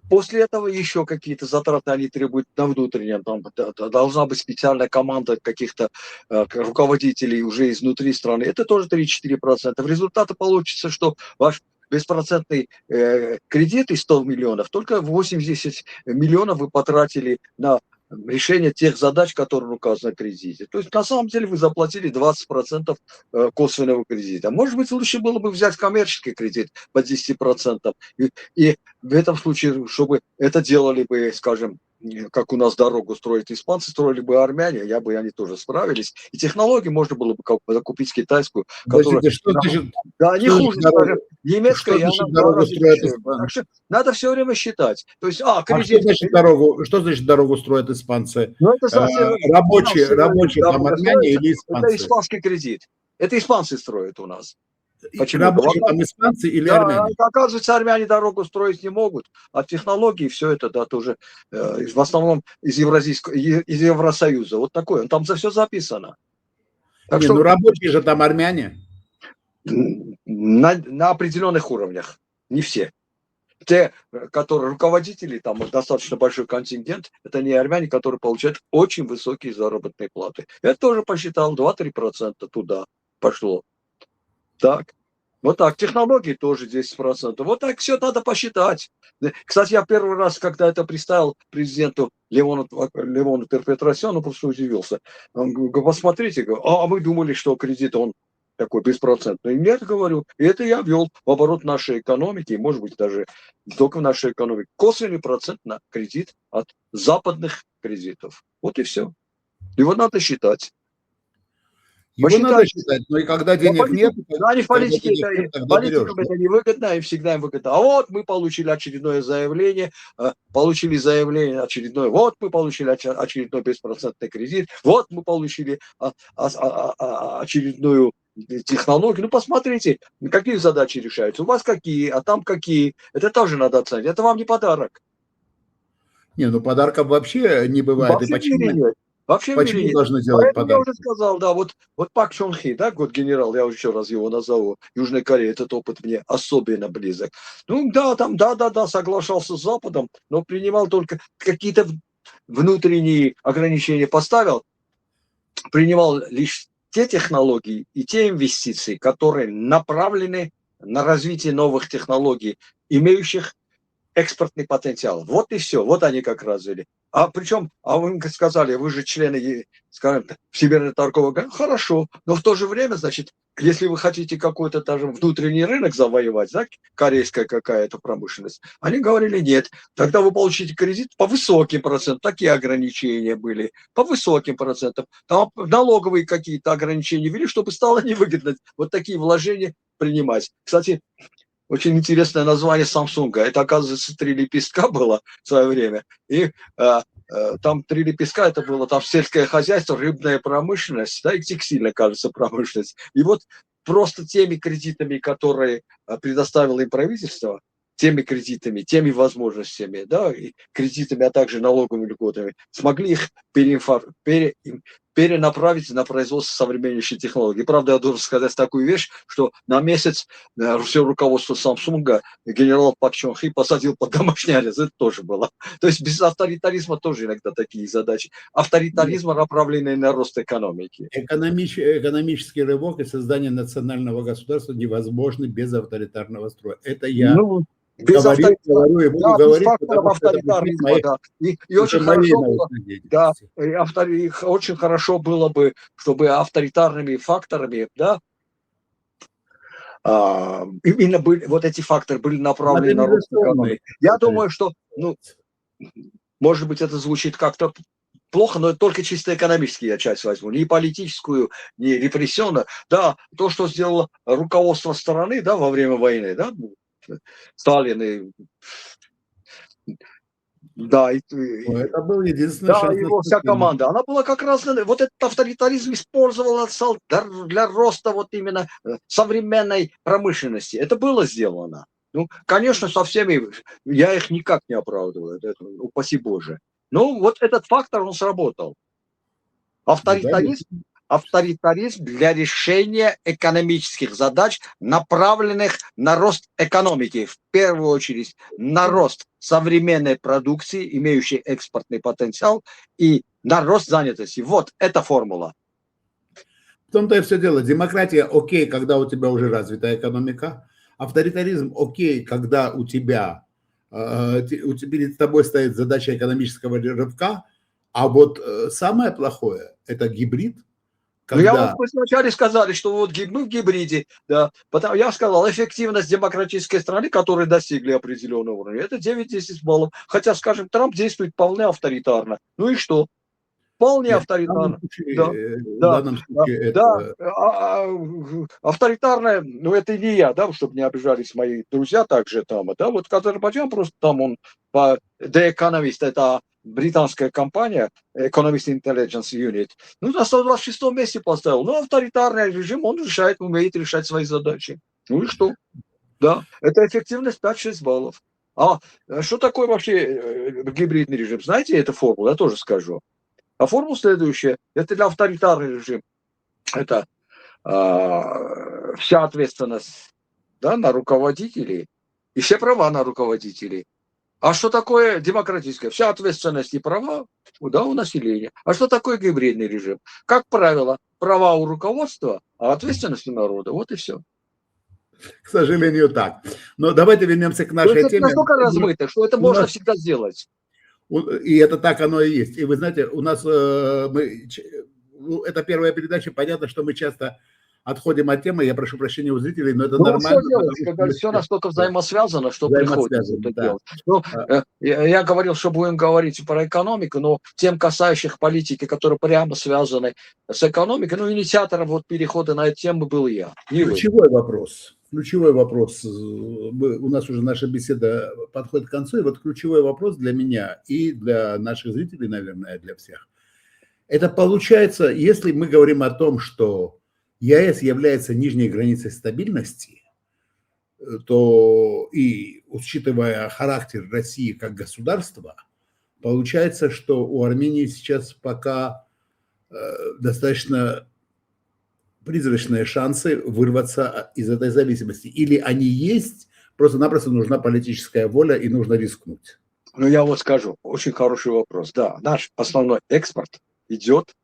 после этого еще какие-то затраты они требуют на внутреннем. Там должна быть специальная команда каких-то руководителей уже изнутри страны. Это тоже 3-4%. В результате получится, что ваш беспроцентный кредит из 100 миллионов, только 80 миллионов вы потратили на решение тех задач, которые указаны в кредите. То есть на самом деле вы заплатили 20% косвенного кредита. Может быть, лучше было бы взять коммерческий кредит по 10%. И в этом случае, чтобы это делали бы, скажем, как у нас дорогу строят испанцы, строили бы армяне, они тоже справились. И технологии можно было бы закупить китайскую, которая... Что значит, да, не хуже, скажем, немецкая, и она в 2 раза дешевле. Так что надо все время считать. То есть, кредит... что значит дорогу строят испанцы? Ну, это совсем... Рабочие там армяне или испанцы? Это испанский кредит. Это испанцы строят у нас. Почему? Рабочие там испанцы или армяне? Оказывается, армяне дорогу строить не могут, а технологии все это, да, тоже в основном из Евросоюза. Вот такое. Там за все записано. Так что, ну рабочие же там армяне. На определенных уровнях. Не все. Те, которые руководители, там достаточно большой контингент, это не армяне, которые получают очень высокие заработные платы. Я тоже посчитал, 2-3% туда пошло. Так, вот так. Технологии тоже 10%. Вот так все надо посчитать. Кстати, я первый раз, когда это представил президенту Леону Петросяну, просто удивился. Он говорит, посмотрите, мы думали, что кредит он такой беспроцентный. Нет, говорю, и это я ввел в оборот нашей экономики, и, может быть, даже не только в нашей экономике, косвенный процент на кредит от западных кредитов. Вот и все. Его надо считать. Его надо считать, но и когда денег нет... Они в политике, политикам это невыгодно, и всегда им выгодно. А вот мы получили очередное заявление, вот мы получили очередной беспроцентный кредит, вот мы получили очередную технологию. Ну, посмотрите, какие задачи решаются. У вас какие, а там какие. Это тоже надо оценить. Это вам не подарок. Не, ну подарков вообще не бывает. Вообще и почему? Вообще в мире Почему нет. должны делать Поэтому я уже подарки? сказал, да, вот Пак Чон Хи, да, вот генерал, я еще раз его назову, Южной Кореи, этот опыт мне особенно близок. Ну да, там, да, соглашался с Западом, но принимал только какие-то внутренние ограничения поставил, принимал лишь те технологии и те инвестиции, которые направлены на развитие новых технологий, имеющих экспортный потенциал. Вот и все. Вот они как развили. А причем, вы сказали, вы же члены, скажем так, Всемирной торговой организации. Хорошо, но в то же время, значит, если вы хотите какой-то даже внутренний рынок завоевать, да, корейская какая-то промышленность, они говорили, нет, тогда вы получите кредит по высоким процентам, такие ограничения были, по высоким процентам, там налоговые какие-то ограничения ввели, чтобы стало невыгодно вот такие вложения принимать. Кстати, очень интересное название Samsung. Это, оказывается, 3 лепестка было в свое время. И там 3 лепестка, это было там сельское хозяйство, рыбная промышленность, да, и текстильная, кажется, промышленность. И вот просто теми кредитами, которые предоставило им правительство, теми кредитами, теми возможностями, да, и кредитами, а также налоговыми льготами, смогли их перенаправить на производство современнейшей технологии. Правда, я должен сказать такую вещь, что на месяц все руководство Samsung генерал Пак Чон Хи посадил под домашний арест. Это тоже было. То есть без авторитаризма тоже иногда такие задачи. Авторитаризм, направленный на рост экономики. Экономический рывок и создание национального государства невозможны без авторитарного строя. Это я Без говорю и буду без говорить, факторов потому что это авторитаризма, да. И очень моей хорошо было, научной да, деятельности. очень хорошо было бы, чтобы авторитарными факторами, да, именно вот эти факторы были направлены на рост экономики. Я думаю, что, ну, может быть, это звучит как-то плохо, но это только чисто экономически я часть возьму, не политическую, не репрессионную. Да, то, что сделало руководство страны, да, во время войны, да, Сталин и да, Это был единственный да, шанс на его вся спасение. команда, она была как раз, вот этот авторитаризм использовала для роста вот именно современной промышленности. Это было сделано. Ну, конечно, со всеми, я их никак не оправдываю, это, упаси Боже. Ну, вот этот фактор, он сработал. Авторитаризм для решения экономических задач, направленных на рост экономики, в первую очередь на рост современной продукции, имеющей экспортный потенциал, и на рост занятости. Вот эта формула. В том-то и все дело. Демократия окей, когда у тебя уже развитая экономика. Авторитаризм окей, когда у тебя перед тобой стоит задача экономического рывка. А вот самое плохое – это гибрид, Ну, я вот когда… вы вначале сказали, что вот мы в гибриде, да. Потому я сказал, эффективность демократической страны, которые достигли определенного уровня, это 9-10 баллов. Хотя, скажем, Трамп действует вполне авторитарно. Ну и что? Вполне Нет, в авторитарно. Да, да, данном случае да. это… Авторитарное, ну это не я, да, чтобы не обижались мои друзья также там, да, вот Азербайджан просто там он по The Economist, это британская компания, Economist Intelligence Unit, ну, на 126 месте поставил. Ну, авторитарный режим, он решает, умеет решать свои задачи. Ну и что? Да, это эффективность 5-6 баллов. А что такое вообще гибридный режим? Знаете, это формула, я тоже скажу. А формула следующая. Это для авторитарный режим. Это вся ответственность, да, на руководителей и все права на руководителей. А что такое демократическое? Вся ответственность и права, да, у населения. А что такое гибридный режим? Как правило, права у руководства, а ответственность у народа. Вот и все. К сожалению, так. Но давайте вернемся к То нашей есть это теме. настолько размыто, что это У можно нас, всегда сделать. и это так оно и есть. И вы знаете, у нас это первая передача, понятно, что мы часто отходим от темы, я прошу прощения у зрителей, но это Ну, нормально. что делать, когда все настолько взаимосвязано, что приходится это Да. делать. Ну, я говорил, что будем говорить про экономику, но тем касающих политики, которые прямо связаны с экономикой, ну, инициатором вот перехода на эту тему был я. Ключевой вопрос. У нас уже наша беседа подходит к концу, и вот ключевой вопрос для меня и для наших зрителей, наверное, для всех. Это получается, если мы говорим о том, что ЕАЭС является нижней границей стабильности, то и учитывая характер России как государства, получается, что у Армении сейчас пока достаточно призрачные шансы вырваться из этой зависимости. Или они есть, просто-напросто нужна политическая воля и нужно рискнуть. Ну, я вот скажу, очень хороший вопрос. Да, наш основной экспорт идет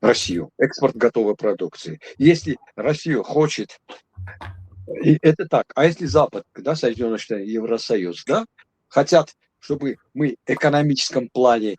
в Россию, экспорт готовой продукции. Если Россия хочет, и это так, а если Запад, да, Соединенные Штаты, Евросоюз, да, хотят, чтобы мы в экономическом плане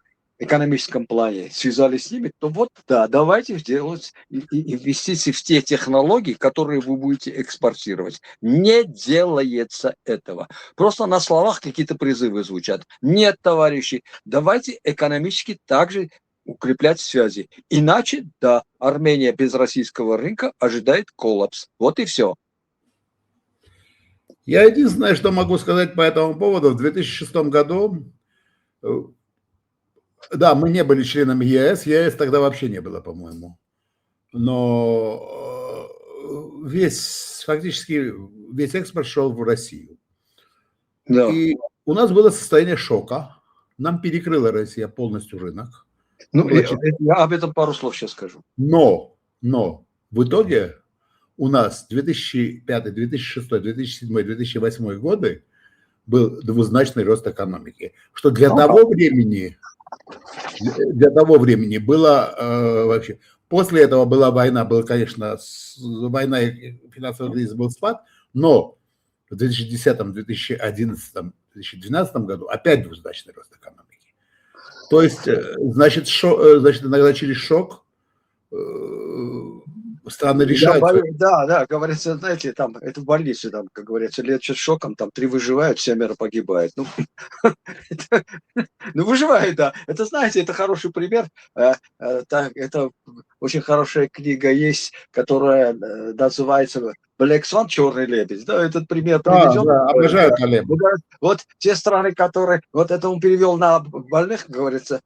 связались с ними, то вот, да, давайте сделать инвестиции в те технологии, которые вы будете экспортировать. Не делается этого. Просто на словах какие-то призывы звучат. Нет, товарищи, давайте экономически также укреплять связи. Иначе, да, Армения без российского рынка ожидает коллапс. Вот и все. Я единственное, что могу сказать по этому поводу, в 2006 году, да, мы не были членами ЕС тогда вообще не было, по-моему, но фактически весь экспорт шел в Россию. Да. И у нас было состояние шока, нам перекрыла Россия полностью рынок. Ну, я об этом пару слов сейчас скажу. Но в итоге у нас 2005, 2006, 2007, 2008 годы был двузначный рост экономики, что для того времени было вообще... После этого была война, конечно, война и финансовый кризис был спад, но в 2010, 2011, 2012 году опять двузначный рост экономики. То есть, значит, иногда через шок страны решают. Да, говорится, знаете, там, это в больнице, там, как говорится, лечат шоком, там 3 выживают, 7 погибает. Ну, выживают, да. Это, знаете, это хороший пример. Это очень хорошая книга есть, которая называется Black Swan, черный лебедь. Да, этот пример приведен. Да, обожаю Талеба. Вот те страны, которые, вот это он перевел на больных, говорится,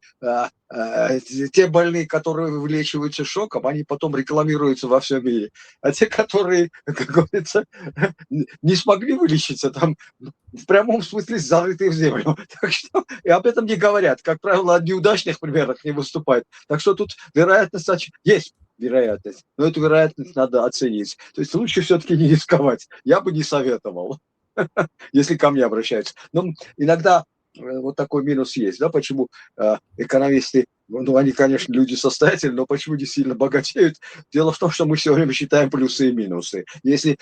те больные, которые вылечиваются шоком, они потом рекламируются во всем мире. А те, которые, как говорится, не смогли вылечиться, там в прямом смысле зарыты в землю. Так что и об этом не говорят. Как правило, о неудачных примерах не выступают. Так что тут вероятность есть. Вероятность, но эту вероятность надо оценить. То есть лучше все-таки не рисковать. Я бы не советовал, если ко мне обращаются. Но иногда вот такой минус есть, да, почему экономисты, ну, они, конечно, люди состоятельные, но почему не сильно богатеют? Дело в том, что мы все время считаем плюсы и минусы. Если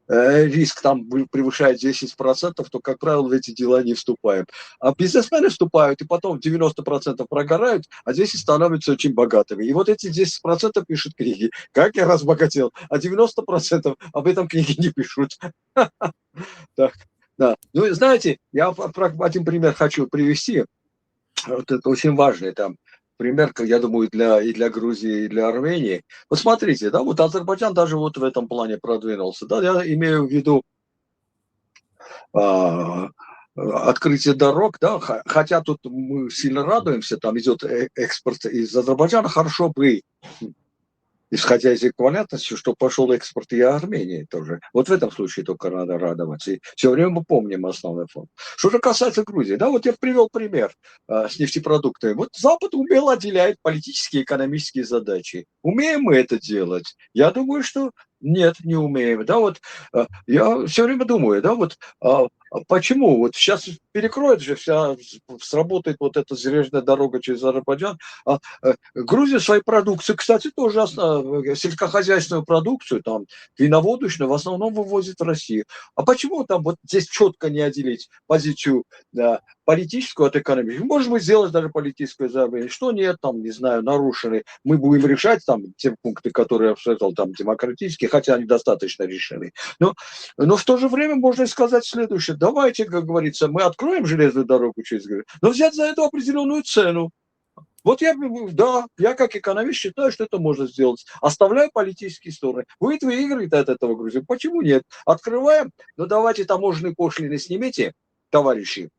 риск там превышает 10%, то, как правило, в эти дела не вступаем. А бизнесмены вступают, и потом 90% прогорают, а 10% становятся очень богатыми. И вот эти 10% пишут книги. Как я разбогател? А 90% об этом книги не пишут. Так. Да. Ну, знаете, я один пример хочу привести. Вот это очень важный там пример, я думаю, и для Грузии, и для Армении. Вот смотрите, да, вот Азербайджан даже вот в этом плане продвинулся. Да, я имею в виду открытие дорог, да, хотя тут мы сильно радуемся, там идет экспорт из Азербайджана, хорошо бы, исходя из эквивалентности, что пошел экспорт и Армении тоже. Вот в этом случае только надо радоваться. И все время мы помним основной фонд. Что же касается Грузии, да, вот я привел пример с нефтепродуктами. Вот Запад умело отделяет политические и экономические задачи. Умеем мы это делать? Я думаю, что нет, не умеем. Да, вот я все время думаю, да, вот почему? Вот сейчас перекроет же сработает вот эта железная дорога через Азербайджан. Грузия своей продукции, кстати, тоже сельскохозяйственную продукцию, там, виноводочную, в основном вывозит в Россию. А почему там вот здесь четко не отделить позицию политическую от экономической? Может быть, сделать даже политическое заявление, что нет, там, не знаю, нарушены. Мы будем решать там те пункты, которые я обсуждал, там, демократические, хотя они достаточно решены. Но в то же время можно сказать следующее. Давайте, как говорится, мы откроем железную дорогу через Грузию, но взять за это определенную цену. Вот я как экономист считаю, что это можно сделать. Оставляю политические стороны. Будет выигрывать от этого Грузия. Почему нет? Открываем, но давайте таможенные пошлины снимите, товарищи.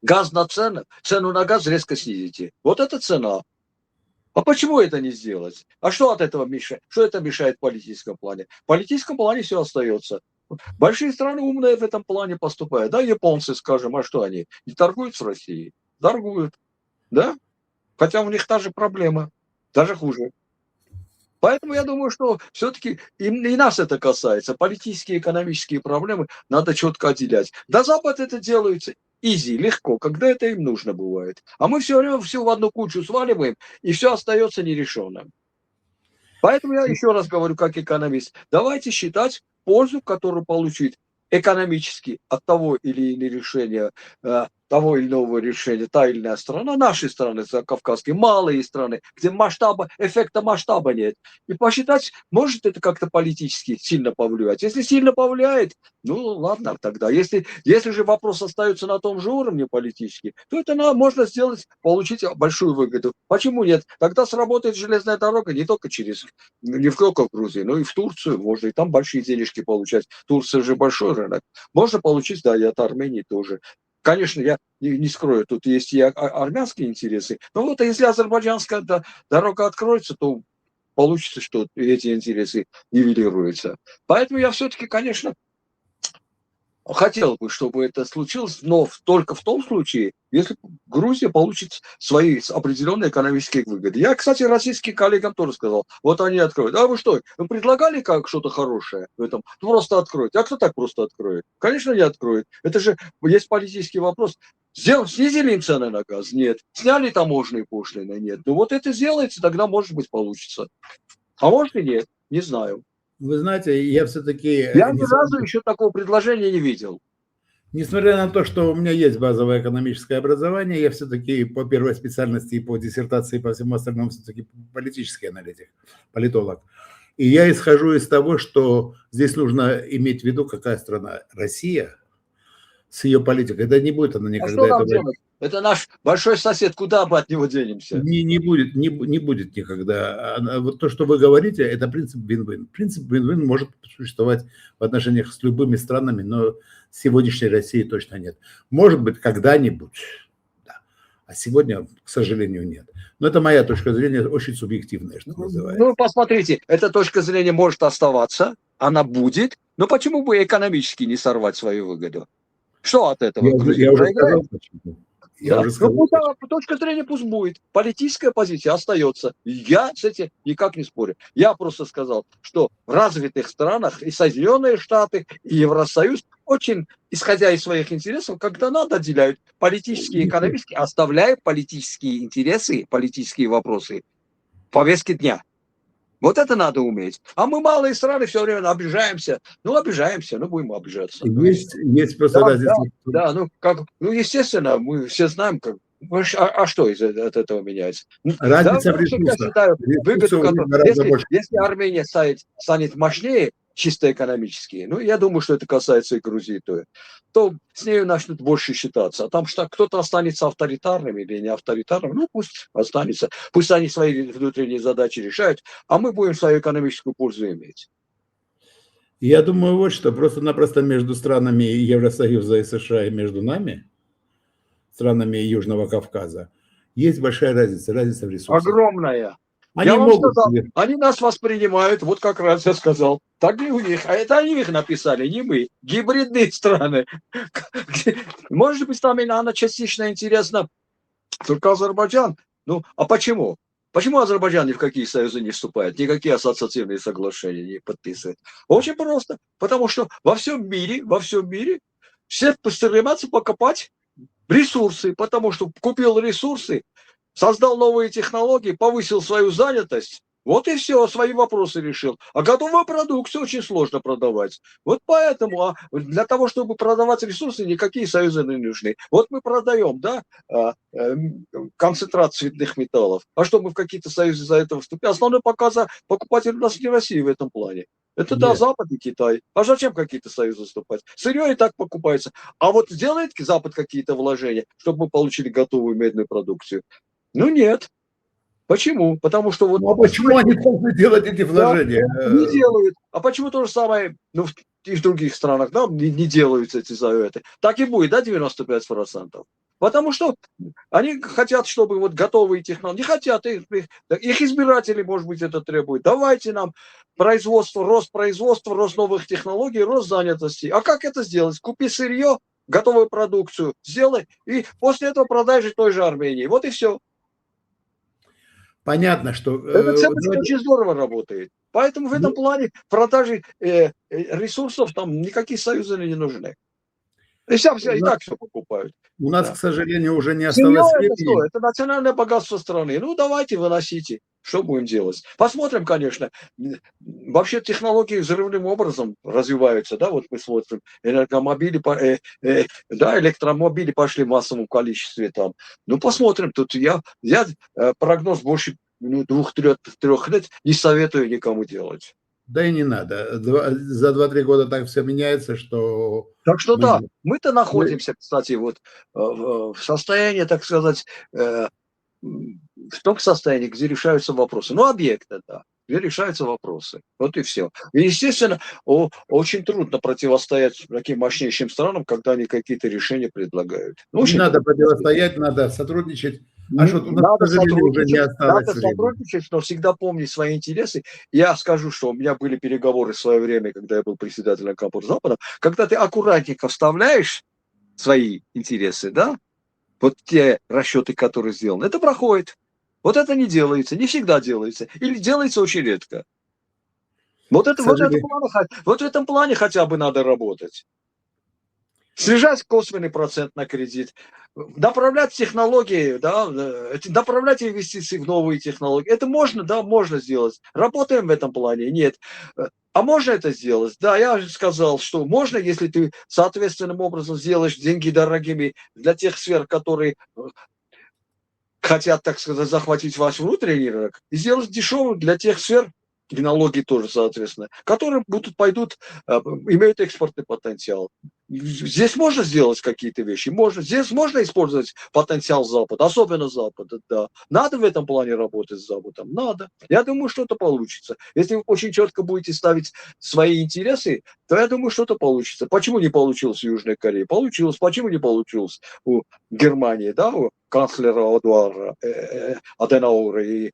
Газ на цену на газ резко снизите. Вот это цена. А почему это не сделать? А что от этого мешает? Что это мешает в политическом плане? В политическом плане все остается. Большие страны умные в этом плане поступают. Да, японцы, скажем, а что они? Не торгуют с Россией? Торгуют. Да? Хотя у них та же проблема. Даже хуже. Поэтому я думаю, что все-таки и нас это касается. Политические, экономические проблемы надо четко отделять. Да, Запад это делается изи, легко, когда это им нужно бывает. А мы все время все в одну кучу сваливаем, и все остается нерешенным. Поэтому я еще раз говорю, как экономист, давайте считать пользу, которую получит экономически от того или иного решения, того или иного решения та или иная страна, наши страны, кавказские, малые страны, где масштаба, эффекта масштаба нет. И посчитать, может это как-то политически сильно повлиять. Если сильно повлияет, ну ладно тогда. Если же вопрос остается на том же уровне политически, то это можно сделать, получить большую выгоду. Почему нет? Тогда сработает железная дорога не только не только в Грузии, но и в Турцию. Можно и там большие денежки получать. Турция же большой рынок. Можно получить, да, и от Армении тоже. Конечно, я не скрою, тут есть и армянские интересы. Но вот если азербайджанская дорога откроется, то получится, что эти интересы нивелируются. Поэтому я все-таки, конечно, хотел бы, чтобы это случилось, но только в том случае, если Грузия получит свои определенные экономические выгоды. Я, кстати, российским коллегам тоже сказал, вот они откроют. А вы что, вы предлагали как что-то хорошее в этом? Просто откроют. А кто так просто откроет? Конечно, не откроет. Это же есть политический вопрос. Снизили им цены на газ? Нет. Сняли таможенные пошлины? Нет. Ну вот это сделается, тогда, может быть, получится. А может и нет, не знаю. Вы знаете, я все-таки... Я ни разу еще такого предложения не видел. Несмотря на то, что у меня есть базовое экономическое образование, я все-таки по первой специальности, и по диссертации, и по всему остальному все-таки политический аналитик, политолог. И я исхожу из того, что здесь нужно иметь в виду, какая страна. Россия с ее политикой. Да не будет она никогда. А что нам делать? Это наш большой сосед, куда мы от него денемся? Не будет никогда. Вот то, что вы говорите, это принцип win-win. Принцип win-win может существовать в отношениях с любыми странами, но с сегодняшней Россией точно нет. Может быть, когда-нибудь, да. А сегодня, к сожалению, нет. Но это моя точка зрения, очень субъективная, что называется. Ну, посмотрите, эта точка зрения может оставаться, она будет, но почему бы экономически не сорвать свою выгоду? Что от этого? Я уже сказал, почему. Точка зрения пусть будет. Политическая позиция остается. Я с этим никак не спорю. Я просто сказал, что в развитых странах и Соединенные Штаты, и Евросоюз очень, исходя из своих интересов, когда надо, отделяют политические и экономические, оставляя политические интересы, политические вопросы в повестке дня. Вот это надо уметь. А мы малые страны все время обижаемся. Ну, будем обижаться. Есть просто разница. Да, естественно, мы все знаем, как. Что от этого меняется? Разница в ресурсах. Я считаю, выгоду, если Армения станет мощнее, чисто экономически, ну, я думаю, что это касается и Грузии, то с нею начнут больше считаться. А там что кто-то останется авторитарным или не авторитарным, ну, пусть останется. Пусть они свои внутренние задачи решают, а мы будем свою экономическую пользу иметь. Я думаю, вот что, просто-напросто между странами Евросоюза и США и между нами, странами Южного Кавказа, есть большая разница в ресурсах. Огромная. Я вам сказал, они нас воспринимают, вот как раз я сказал, так и у них, а это они их написали, не мы, гибридные страны. Может быть, там она частично интересна, только Азербайджан. Ну, а почему? Почему Азербайджан ни в какие союзы не вступает, никакие ассоциативные соглашения не подписывает? Очень просто, потому что во всем мире все стремятся покопать ресурсы, потому что купил ресурсы, создал новые технологии, повысил свою занятость, вот и все, свои вопросы решил. А готовую продукцию очень сложно продавать. Вот поэтому для того, чтобы продавать ресурсы, никакие союзы не нужны. Вот мы продаем, да, концентрат цветных металлов. А что, мы в какие-то союзы за это вступим? Основной покупатель у нас не Россия в этом плане. Это да, Запад и Китай. А зачем какие-то союзы вступать? Сырье и так покупается. А вот сделает Запад какие-то вложения, чтобы мы получили готовую медную продукцию? Ну нет. Почему? Потому что вот... А почему они должны делать эти вложения? Да, не делают. А почему то же самое, ну, и в других странах, да, не делаются эти советы? Так и будет, да, 95%. Потому что они хотят, чтобы вот готовые технологии, не хотят, их избиратели, может быть, это требуют. Давайте нам рост производства, рост новых технологий, рост занятости. А как это сделать? Купи сырье, готовую продукцию, сделай, и после этого продай же той же Армении. Вот и все. Понятно, что... Эта цепочка очень здорово работает. Поэтому в этом плане продажи ресурсов там никакие союзы не нужны. И так все покупают. У нас, Да. к сожалению, уже не Сырье осталось это что? времени. Это национальное богатство страны. Ну, давайте, выносите. Что будем делать? Посмотрим, конечно. Вообще технологии взрывным образом развиваются. Да, вот мы смотрим. Энергомобили, да, электромобили пошли в массовом количестве там. Ну, посмотрим. Тут я прогноз больше 2-3 лет не советую никому делать. Да и не надо. За 2-3 года так все меняется, что... Так что да, мы-то находимся, кстати, вот в состоянии, так сказать, в том состоянии, где решаются вопросы. Ну, объекты, да, где решаются вопросы. Вот и все. И, естественно, очень трудно противостоять таким мощнейшим странам, когда они какие-то решения предлагают. Не надо противостоять, надо сотрудничать. А что, у нас, Надо к сожалению, уже не осталось надо времени. сотрудничать, но всегда помнить свои интересы. Я скажу, что у меня были переговоры в свое время, когда я был председателем Кампур Запада, когда ты аккуратненько вставляешь свои интересы, да, вот те расчеты, которые сделаны, это проходит. Вот это не делается, не всегда делается, или делается очень редко. Вот в этом плане хотя бы надо работать. Снижать косвенный процент на кредит, направлять технологии, да, направлять инвестиции в новые технологии. Это можно, да, можно сделать. Работаем в этом плане? Нет. А можно это сделать? Да, я же сказал, что можно, если ты соответственным образом сделаешь деньги дорогими для тех сфер, которые хотят, так сказать, захватить ваш внутренний рынок, и сделать дешевым для тех сфер, и налоги тоже, соответственно, которые пойдут, имеют экспортный потенциал. Здесь можно сделать какие-то вещи, можно. Здесь можно использовать потенциал Запада, особенно Запада, да. Надо в этом плане работать с Западом, надо. Я думаю, что-то получится. Если вы очень четко будете ставить свои интересы, то я думаю, что-то получится. Почему не получилось в Южной Корее? Получилось. Почему не получилось у Германии, да, у канцлера Эдуарда Аденауэра и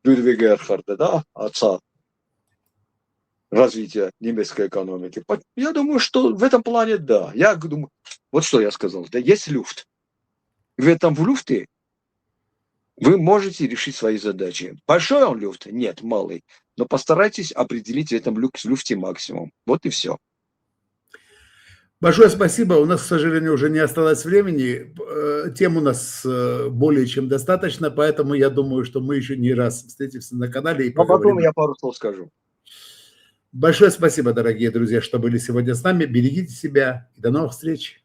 Людвига Эрхарда, да, отца развития немецкой экономики. Я думаю, что в этом плане да. Я думаю, вот что я сказал, да, есть люфт. В этом люфте вы можете решить свои задачи. Большой он люфт? Нет, малый. Но постарайтесь определить в этом люфте максимум. Вот и все. Большое спасибо. У нас, к сожалению, уже не осталось времени. Тем у нас более чем достаточно, поэтому я думаю, что мы еще не раз встретимся на канале и поговорим. А потом я пару слов скажу. Большое спасибо, дорогие друзья, что были сегодня с нами. Берегите себя и до новых встреч.